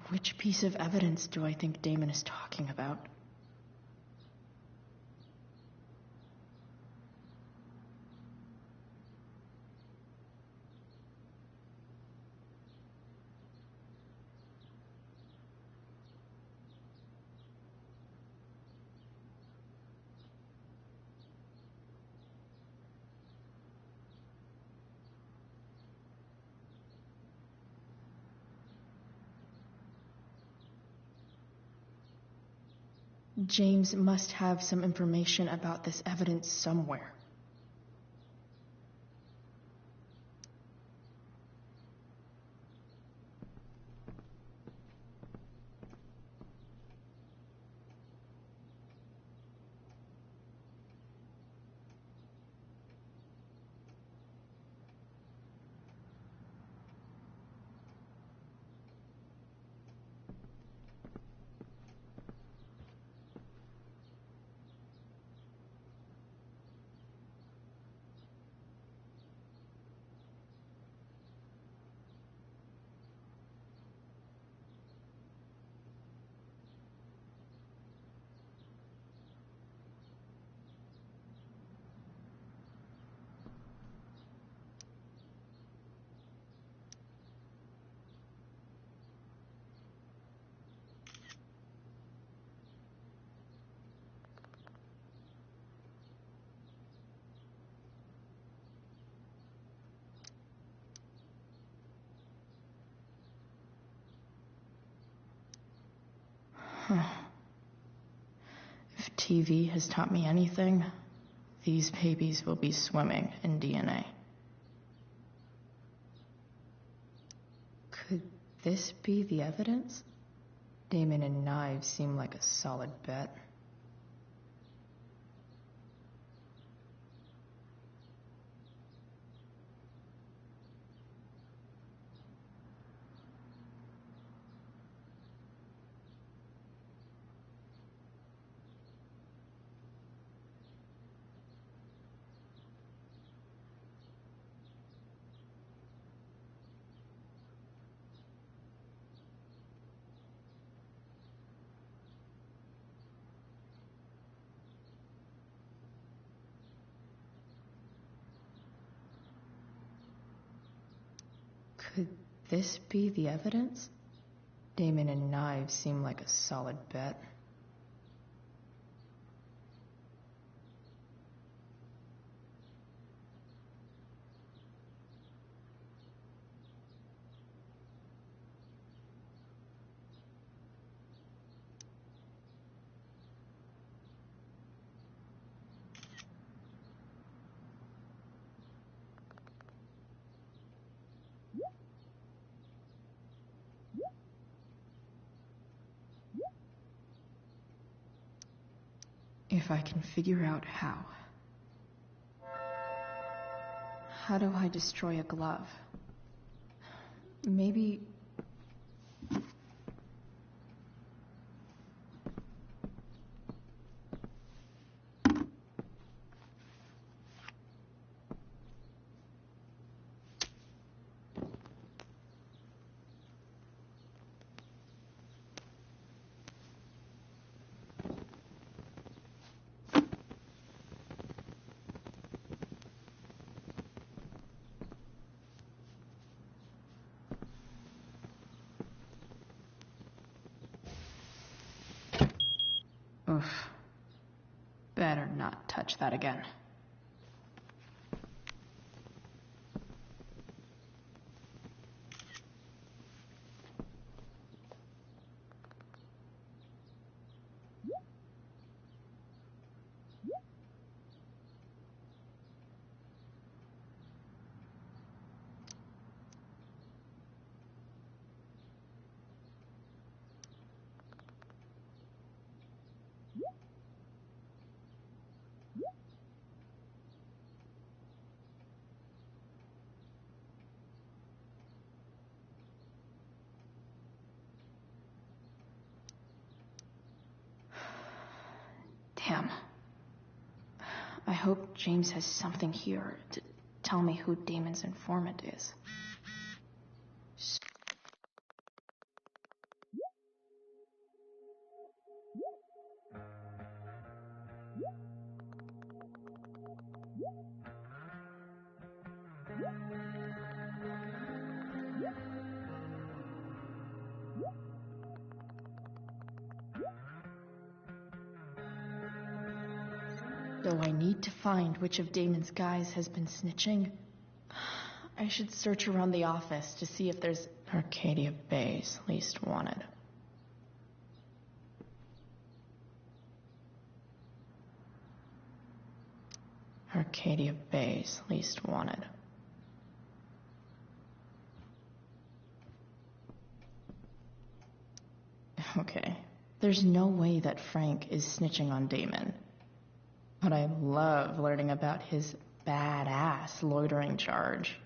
Which piece of evidence do I think Damon is talking about? James must have some information about this evidence somewhere. If TV has taught me anything, these babies will be swimming in DNA. Could this be the evidence? Damon and knives seem like a solid bet. Could this be the evidence? Damon and knives seem like a solid bet. If I can figure out how. How do I destroy a glove? Maybe... Oof. Better not touch that again. Damn. I hope James has something here to tell me who Damon's informant is. Though I need to find which of Damon's guys has been snitching, I should search around the office to see if there's Arcadia Bay's least wanted. Arcadia Bay's least wanted. Okay, there's no way that Frank is snitching on Damon. But I love learning about his badass loitering charge.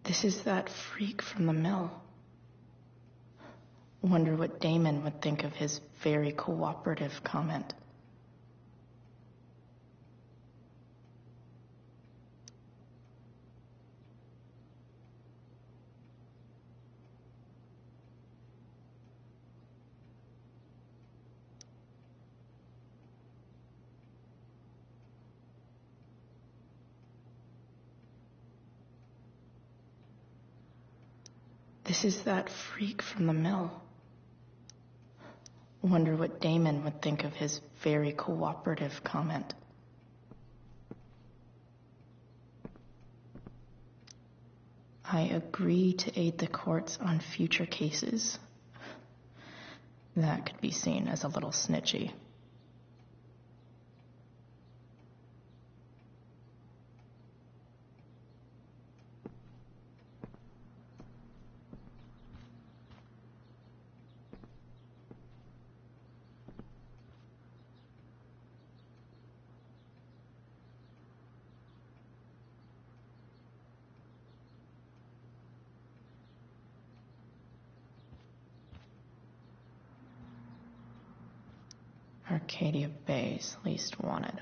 This is that freak from the mill. Wonder what Damon would think of his very cooperative comment. This is that freak from the mill. Wonder what Damon would think of his very cooperative comment. I agree to aid the courts on future cases. That could be seen as a little snitchy. Arcadia Bay's least wanted.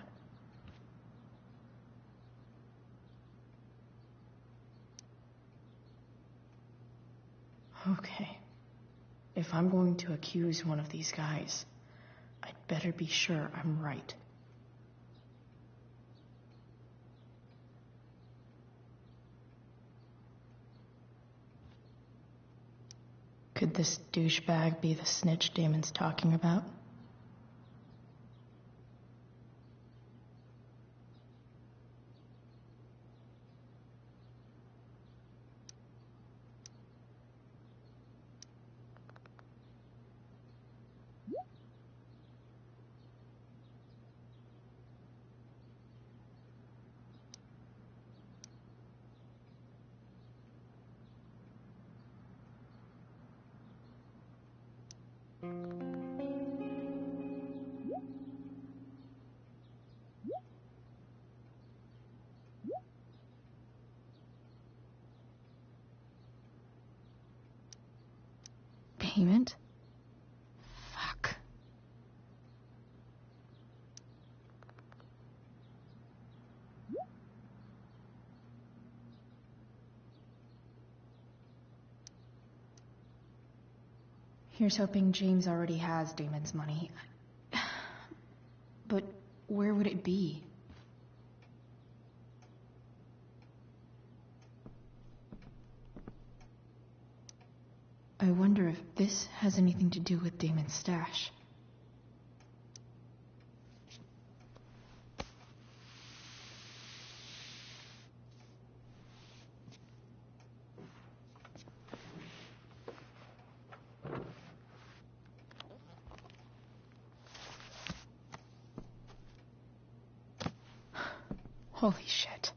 Okay. If I'm going to accuse one of these guys, I'd better be sure I'm right. Could this douchebag be the snitch Damon's talking about? Payment? Fuck. Here's hoping James already has Damon's money. But where would it be? I wonder if this has anything to do with Damon's stash. Holy shit.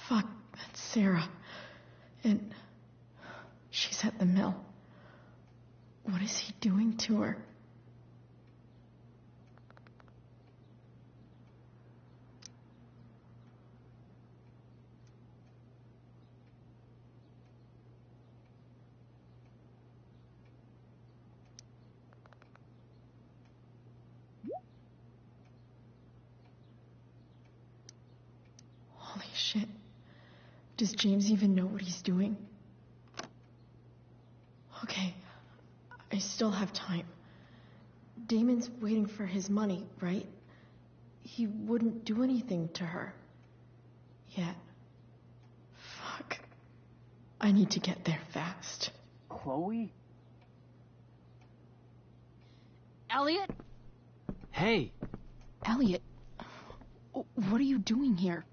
Fuck, that's Sarah. And she's at the mill. What is he doing to her? Holy shit. Does James even know what he's doing? Okay, I still have time. Damon's waiting for his money, right? He wouldn't do anything to her. Yet. Fuck. I need to get there fast. Chloe? Elliot? Hey! Elliot, what are you doing here?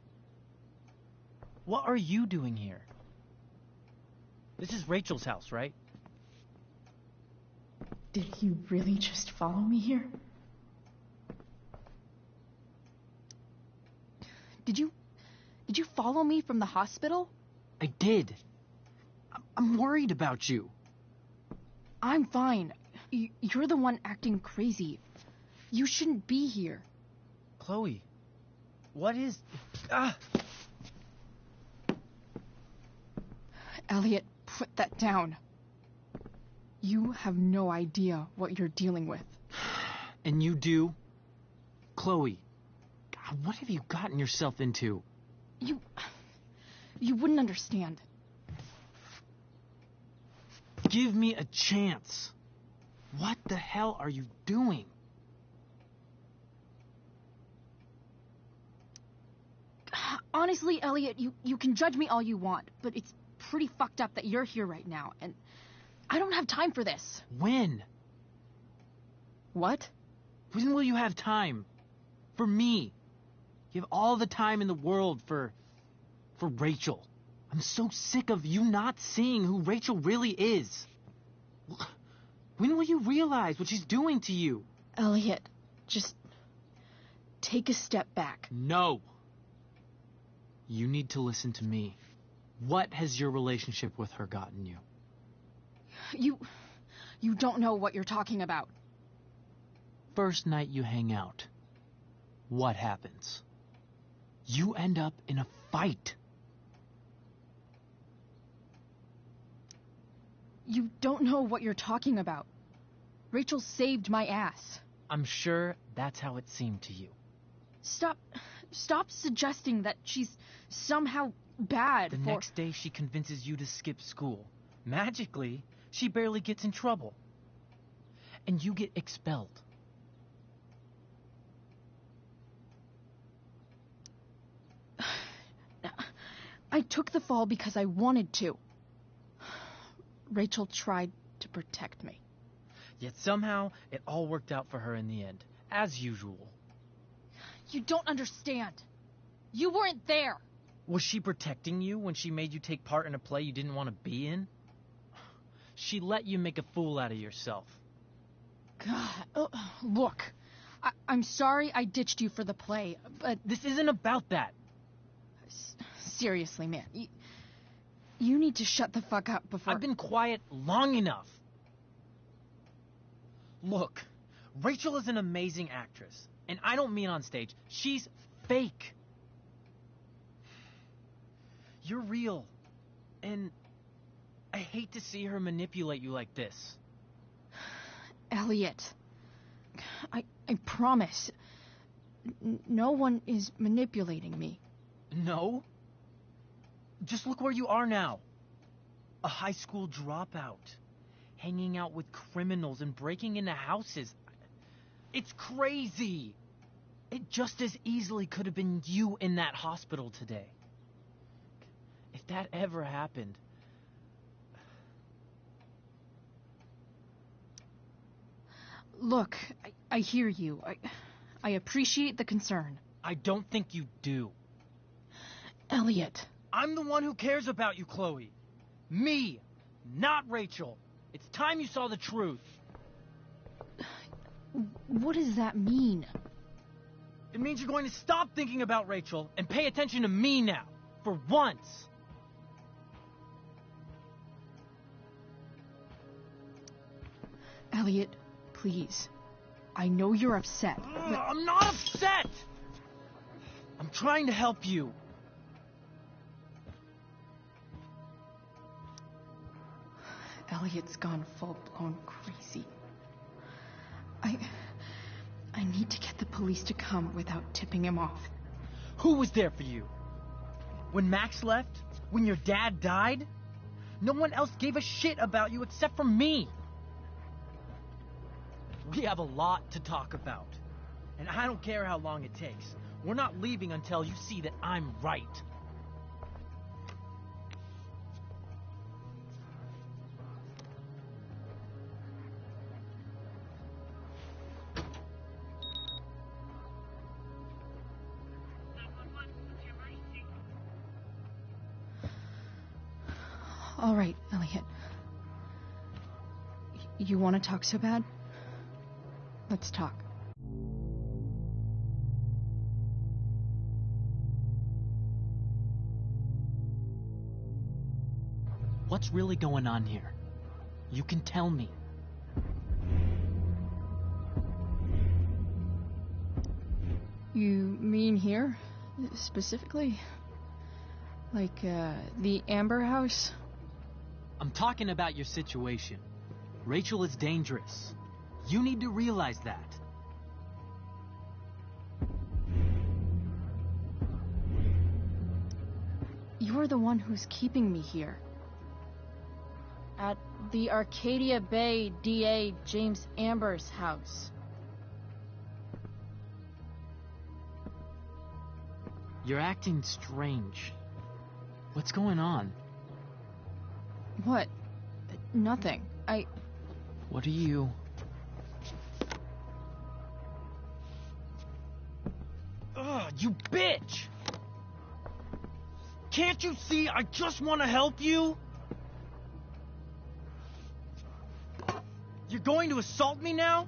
What are you doing here? This is Rachel's house, right? Did he really just follow me here? Did you follow me from the hospital? I did. I'm worried about you. I'm fine. You're the one acting crazy. You shouldn't be here. Chloe, what is... Ah! Elliot, put that down. You have no idea what you're dealing with. And you do? Chloe, God, what have you gotten yourself into? You wouldn't understand. Give me a chance. What the hell are you doing? Honestly, Elliot, you can judge me all you want, but it's pretty fucked up that you're here right now, and I don't have time for this. When? What? When will you have time? For me. You have all the time in the world for Rachel. I'm so sick of you not seeing who Rachel really is. When will you realize what she's doing to you? Elliot, just take a step back. No. You need to listen to me. What has your relationship with her gotten you? You don't know what you're talking about. First night you hang out, what happens? You end up in a fight. You don't know what you're talking about. Rachel saved my ass. I'm sure that's how it seemed to you. Stop suggesting that she's somehow bad The for... next day she convinces you to skip school. Magically, she barely gets in trouble. And you get expelled. I took the fall because I wanted to. Rachel tried to protect me. Yet somehow, it all worked out for her in the end, as usual. You don't understand. You weren't there. Was she protecting you when she made you take part in a play you didn't want to be in? She let you make a fool out of yourself. God, look, I'm sorry I ditched you for the play, but... This isn't about that. Seriously, man, you need to shut the fuck up before... I've been quiet long enough. Look, Rachel is an amazing actress, and I don't mean on stage. She's fake. You're real, and I hate to see her manipulate you like this. Elliot, I promise, no one is manipulating me. No? Just look where you are now. A high school dropout. Hanging out with criminals and breaking into houses. It's crazy. It just as easily could have been you in that hospital today. If that ever happened... Look, I hear you. I appreciate the concern. I don't think you do. Elliot. I'm the one who cares about you, Chloe. Me, not Rachel. It's time you saw the truth. What does that mean? It means you're going to stop thinking about Rachel and pay attention to me now. For once. Elliot, please. I know you're upset, but... I'm not upset! I'm trying to help you. Elliot's gone full-blown crazy. I need to get the police to come without tipping him off. Who was there for you? When Max left? When your dad died? No one else gave a shit about you except for me. We have a lot to talk about. And I don't care how long it takes. We're not leaving until you see that I'm right. All right, Elliot. You want to talk so bad? Let's talk. What's really going on here? You can tell me. You mean here? Specifically? Like, the Amber House? I'm talking about your situation. Rachel is dangerous. You need to realize that. You're the one who's keeping me here. At the Arcadia Bay DA James Amber's house. You're acting strange. What's going on? What? Nothing. What are you... Ugh, you bitch! Can't you see I just want to help you? You're going to assault me now?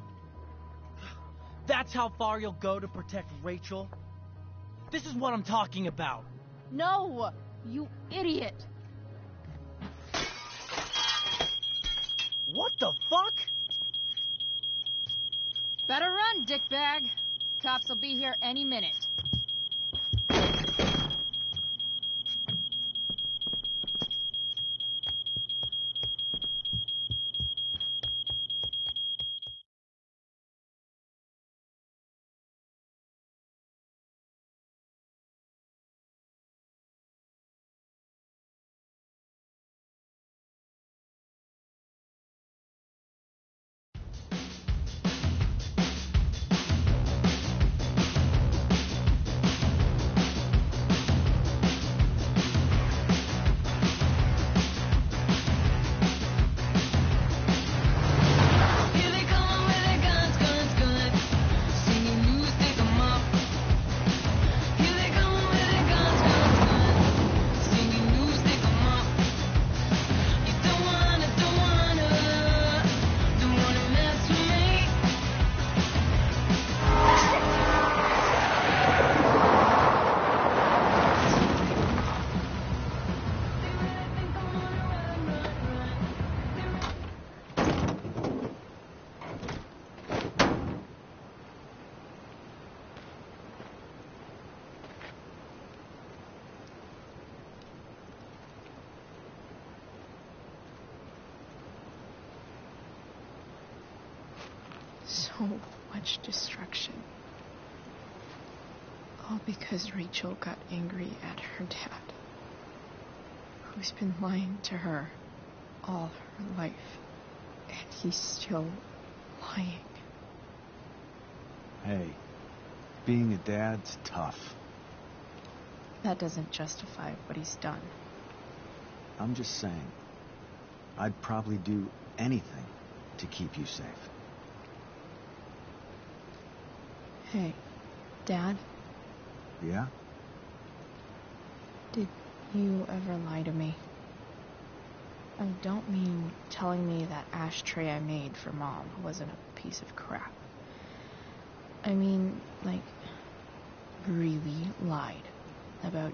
That's how far you'll go to protect Rachel? This is what I'm talking about. No! You idiot! What the fuck? Better run, dickbag. Cops will be here any minute. so much destruction. All because Rachel got angry at her dad, who's been lying to her all her life, and he's still lying. Hey, being a dad's tough. That doesn't justify what he's done. I'm just saying, I'd probably do anything to keep you safe. Hey, Dad? Yeah? Did you ever lie to me? I don't mean telling me that ashtray I made for Mom wasn't a piece of crap. I mean, like, really lied about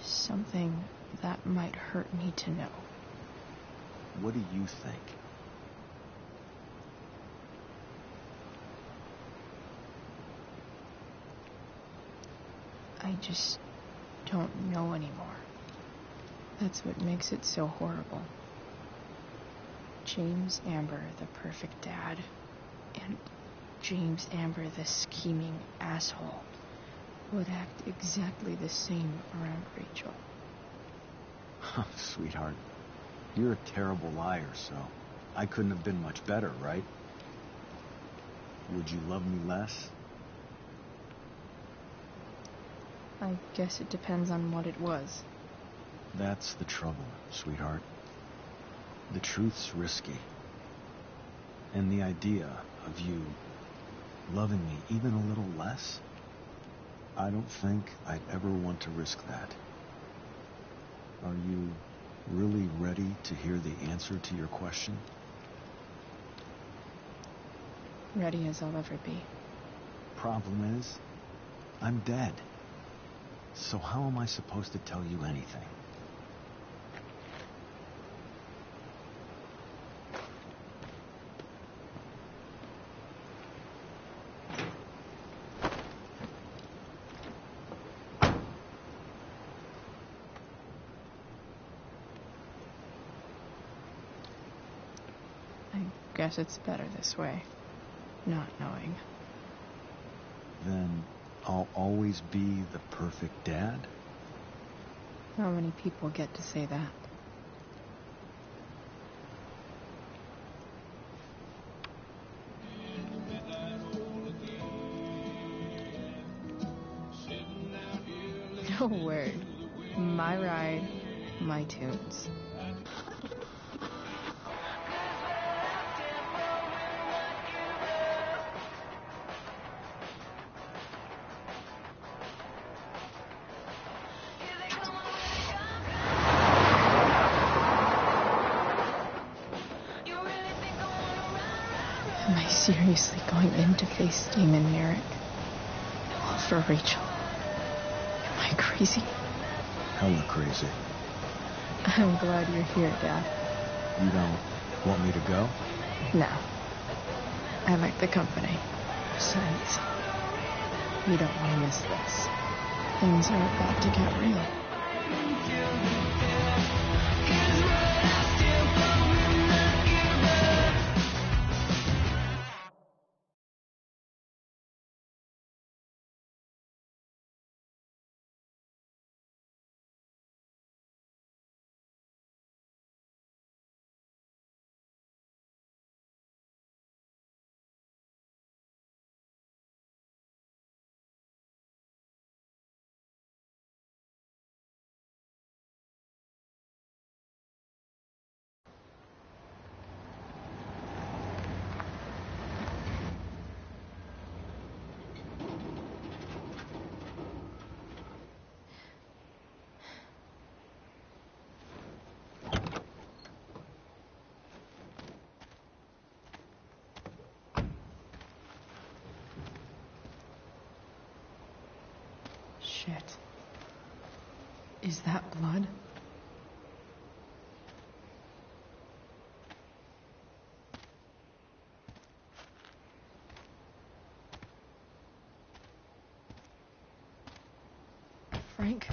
something that might hurt me to know. What do you think? I just don't know anymore. That's what makes it so horrible. James Amber, the perfect dad, and James Amber, the scheming asshole, would act exactly the same around Rachel. Sweetheart, you're a terrible liar, so I couldn't have been much better, right? Would you love me less? I guess it depends on what it was. That's the trouble, sweetheart. The truth's risky. And the idea of you loving me even a little less, I don't think I'd ever want to risk that. Are you really ready to hear the answer to your question? Ready as I'll ever be. Problem is, I'm dead. So how am I supposed to tell you anything? I guess it's better this way, not knowing. Then I'll always be the perfect dad? How many people get to say that? No word. My ride, my tunes. Am I seriously going in to face Damon Merrick? All for Rachel? Am I crazy? Hella crazy. I'm glad you're here, Dad. You don't want me to go? No. I like the company. Besides, you don't want to miss this. Things are about to get real. Shit. Is that blood? Frank?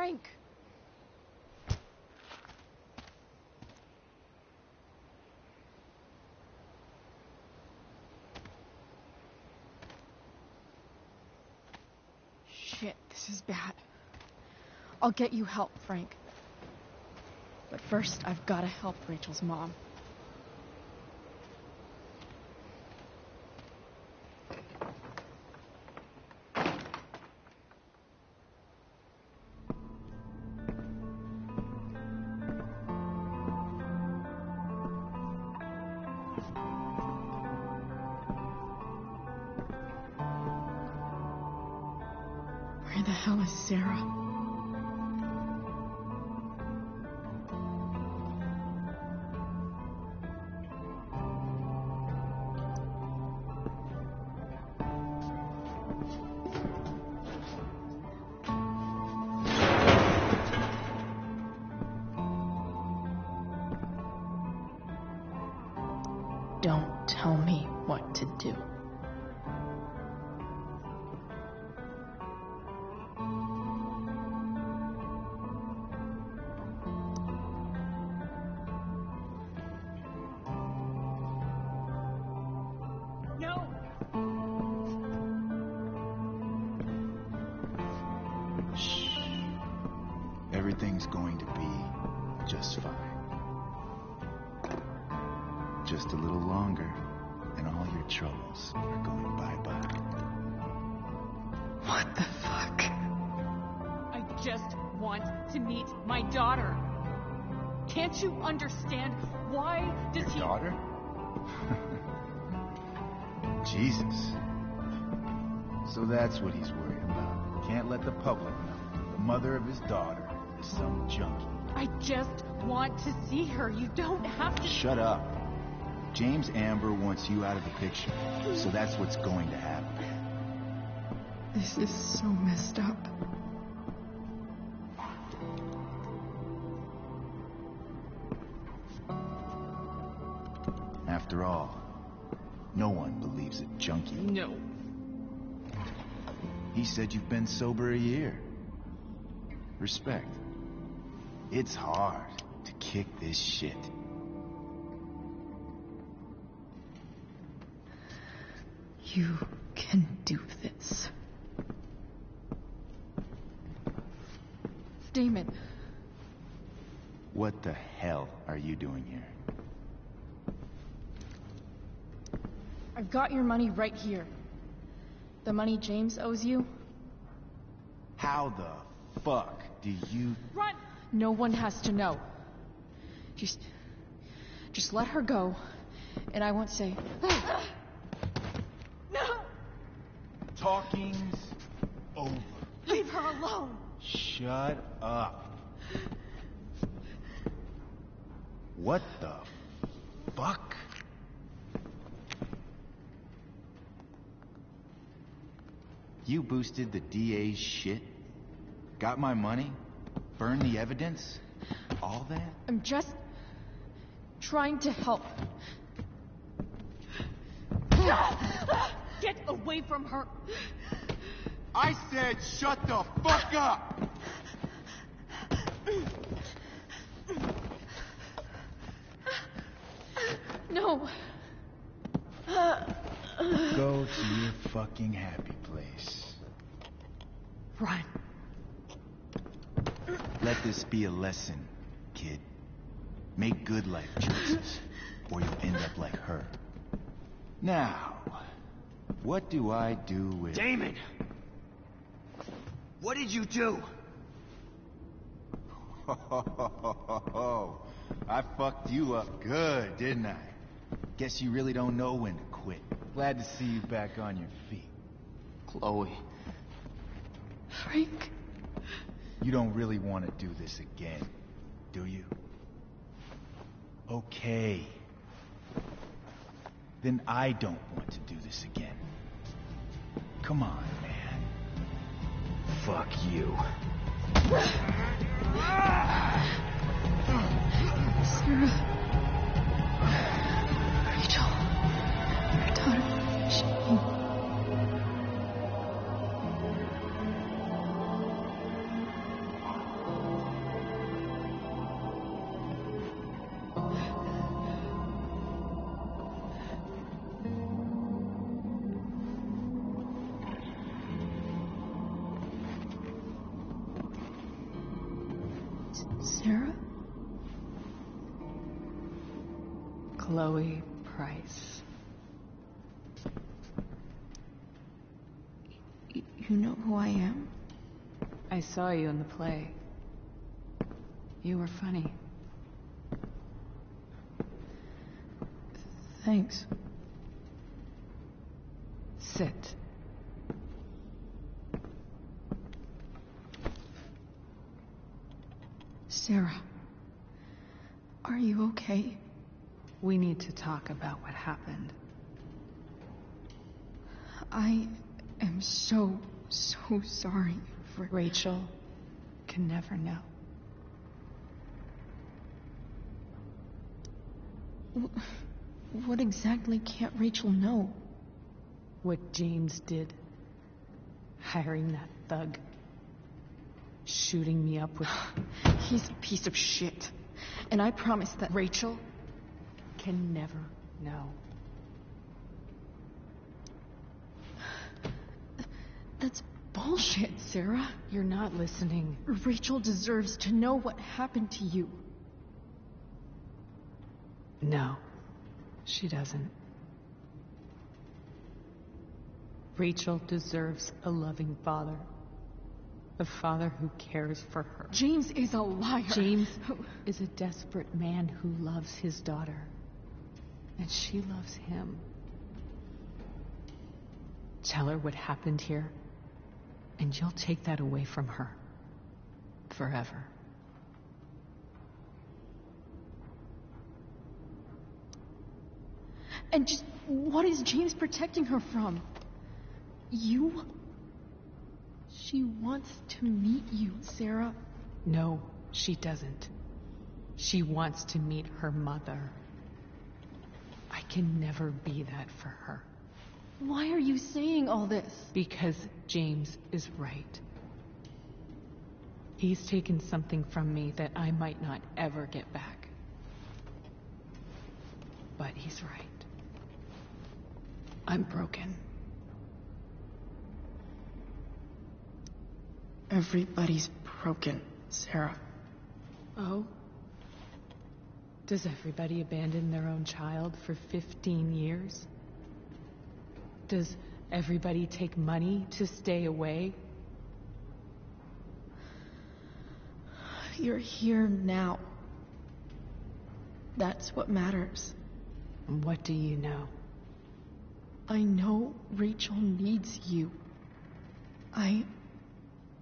Frank! Shit, this is bad. I'll get you help, Frank. But first, I've gotta help Rachel's mom. Where the hell is Sarah? Don't tell me what to do. No! Shh. Everything's going to be just fine. Just a little longer, and all your troubles are going bye-bye. What the fuck? I just want to meet my daughter. Can't you understand? Why does he... Daughter? Jesus. So that's what he's worried about. Can't let the public know. The mother of his daughter is some junkie. I just want to see her. You don't have to... Shut up. James Amber wants you out of the picture, so that's what's going to happen. This is so messed up. After all, no one believes a junkie. No. He said you've been sober a year. Respect. It's hard to kick this shit. You can do this. Damon. What the hell are you doing here? I've got your money right here. The money James owes you. How the fuck do you... Run! No one has to know. Just let her go, and I won't say... No! Talking's over. Leave her alone! Shut up. What the fuck? You boosted the DA's shit? Got my money? Burned the evidence? All that? I'm just trying to help. Get away from her! I said shut the fuck up! No. Go to your fucking happy place. Run. Let this be a lesson, kid. Make good life choices, or you'll end up like her. Now, what do I do with... Damon! What did you do? I fucked you up good, didn't I? Guess you really don't know when to quit. Glad to see you back on your feet. Chloe. Frank. You don't really want to do this again, do you? Okay. Then I don't want to do this again. Come on, man. Fuck you. Sarah. Rachel. Your daughter. She... Chloe Price. You know who I am? I saw you in the play. You were funny. Thanks. Sit. Sarah, are you okay? We need to talk about what happened. I am so sorry for... Rachel can never know. What exactly can't Rachel know? What James did. Hiring that thug. Shooting me up with... He's a piece of shit. And I promise that... Rachel can never know. That's bullshit, Sarah. You're not listening. Rachel deserves to know what happened to you. No, she doesn't. Rachel deserves a loving father. A father who cares for her. James is a liar. James is a desperate man who loves his daughter. And she loves him. Tell her what happened here, and you'll take that away from her. Forever. And just what is James protecting her from? You? She wants to meet you, Sarah. No, she doesn't. She wants to meet her mother. I can never be that for her. Why are you saying all this? Because James is right. He's taken something from me that I might not ever get back. But he's right. I'm broken. Everybody's broken, Sarah. Oh? Does everybody abandon their own child for 15 years? Does everybody take money to stay away? You're here now. That's what matters. And what do you know? I know Rachel needs you. I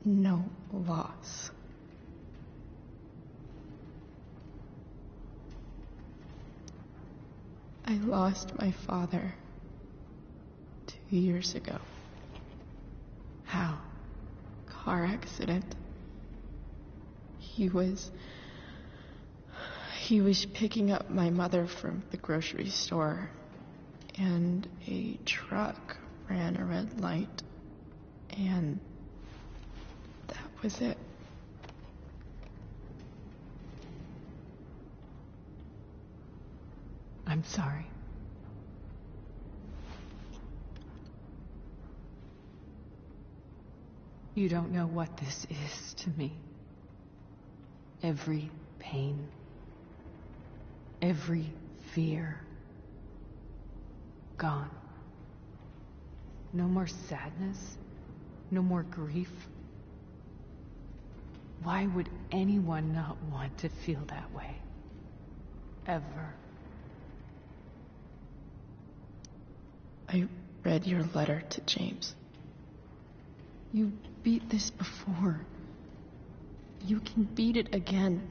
know loss. I lost my father 2 years ago. How? Car accident. He was picking up my mother from the grocery store, and a truck ran a red light, and that was it. I'm sorry. You don't know what this is to me. Every pain, every fear, gone. No more sadness, no more grief. Why would anyone not want to feel that way? Ever. I read your letter to James. You beat this before. You can beat it again.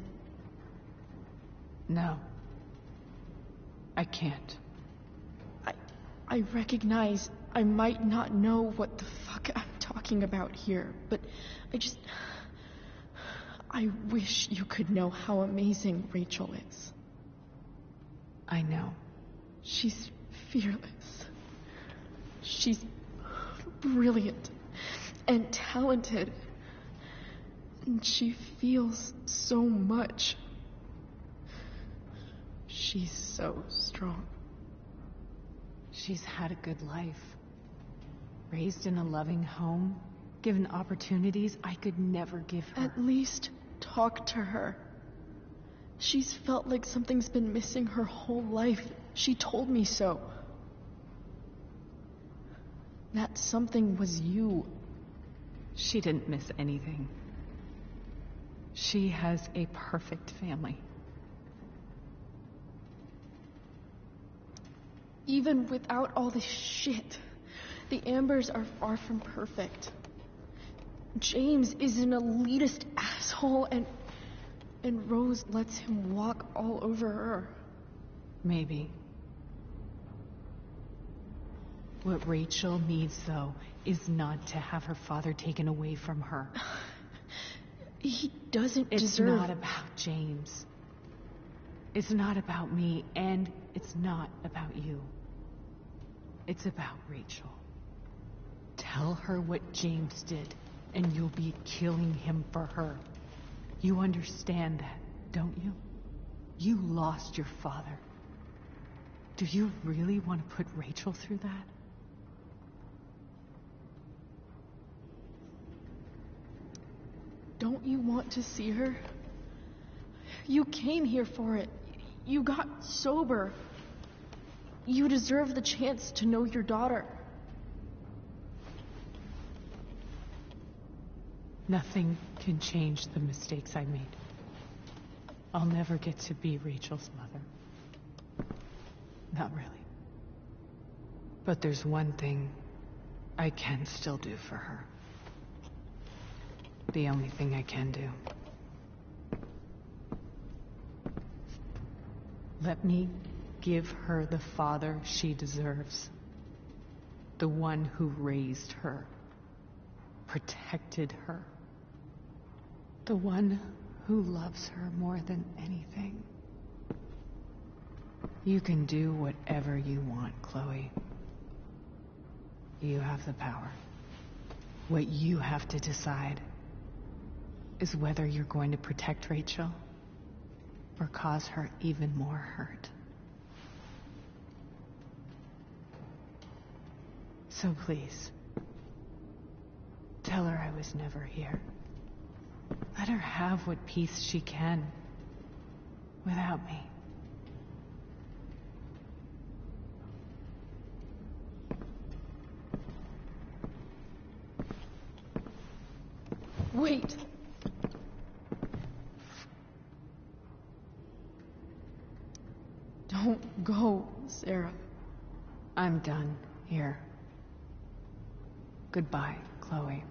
No. I can't. I recognize I might not know what the fuck I'm talking about here, but I wish you could know how amazing Rachel is. I know. She's fearless. She's brilliant and talented. And she feels so much. She's so strong. She's had a good life. Raised in a loving home, given opportunities I could never give her. At least talk to her. She's felt like something's been missing her whole life. She told me so. That something was you. She didn't miss anything. She has a perfect family. Even without all this shit, the Ambers are far from perfect. James is an elitist asshole, and Rose lets him walk all over her. Maybe. What Rachel needs, though, is not to have her father taken away from her. He doesn't It's deserve... not about James. It's not about me, and it's not about you. It's about Rachel. Tell her what James did, and you'll be killing him for her. You understand that, don't you? You lost your father. Do you really want to put Rachel through that? Don't you want to see her? You came here for it. You got sober. You deserve the chance to know your daughter. Nothing can change the mistakes I made. I'll never get to be Rachel's mother. Not really. But there's one thing I can still do for her. The only thing I can do. Let me give her the father she deserves. The one who raised her, protected her. The one who loves her more than anything. You can do whatever you want, Chloe. You have the power. What you have to decide is whether you're going to protect Rachel or cause her even more hurt. So please, tell her I was never here. Let her have what peace she can without me. Wait. Don't go, Sarah. I'm done here. Goodbye, Chloe.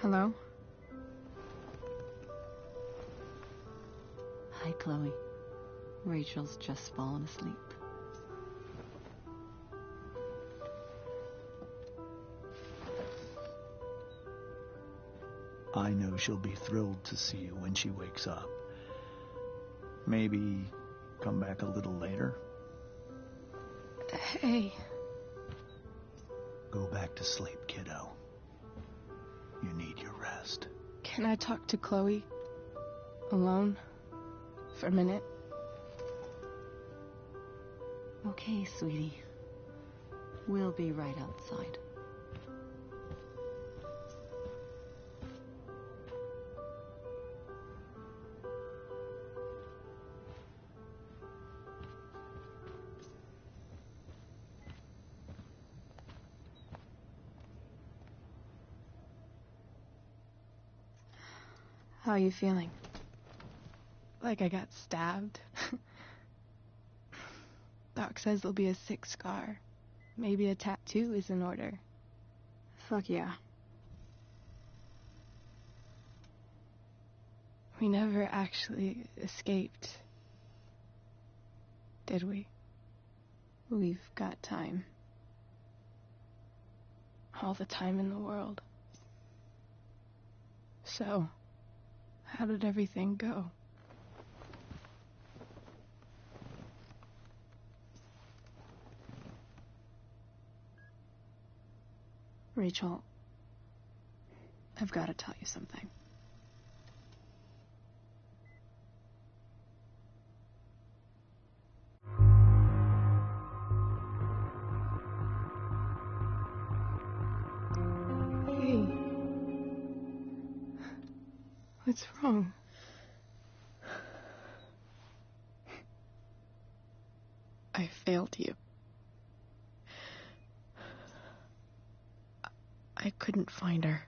Hello? Hi, Chloe. Rachel's just fallen asleep. I know she'll be thrilled to see you when she wakes up. Maybe come back a little later? Hey. Go back to sleep, kiddo. You need your rest. Can I talk to Chloe? Alone? For a minute? Okay, sweetie. We'll be right outside. How are you feeling? Like I got stabbed? Doc says there'll be a 6 scar. Maybe a tattoo is in order. Fuck yeah. We never actually escaped, did we? We've got time. All the time in the world. So, how did everything go? Rachel, I've got to tell you something. Hey. What's wrong? I failed you. I couldn't find her.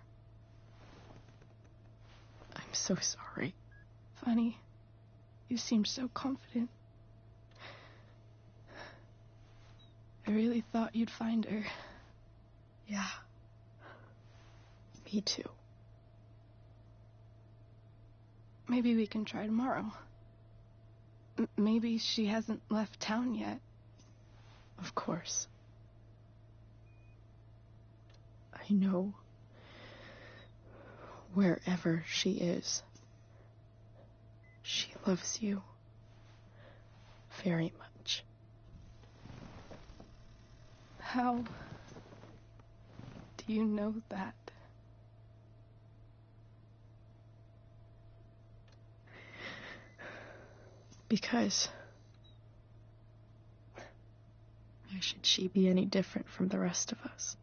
I'm so sorry. Funny. You seemed so confident. I really thought you'd find her. Yeah. Me too. Maybe we can try tomorrow. Maybe she hasn't left town yet. Of course. I know wherever she is, she loves you very much. How do you know that? Because why should she be any different from the rest of us?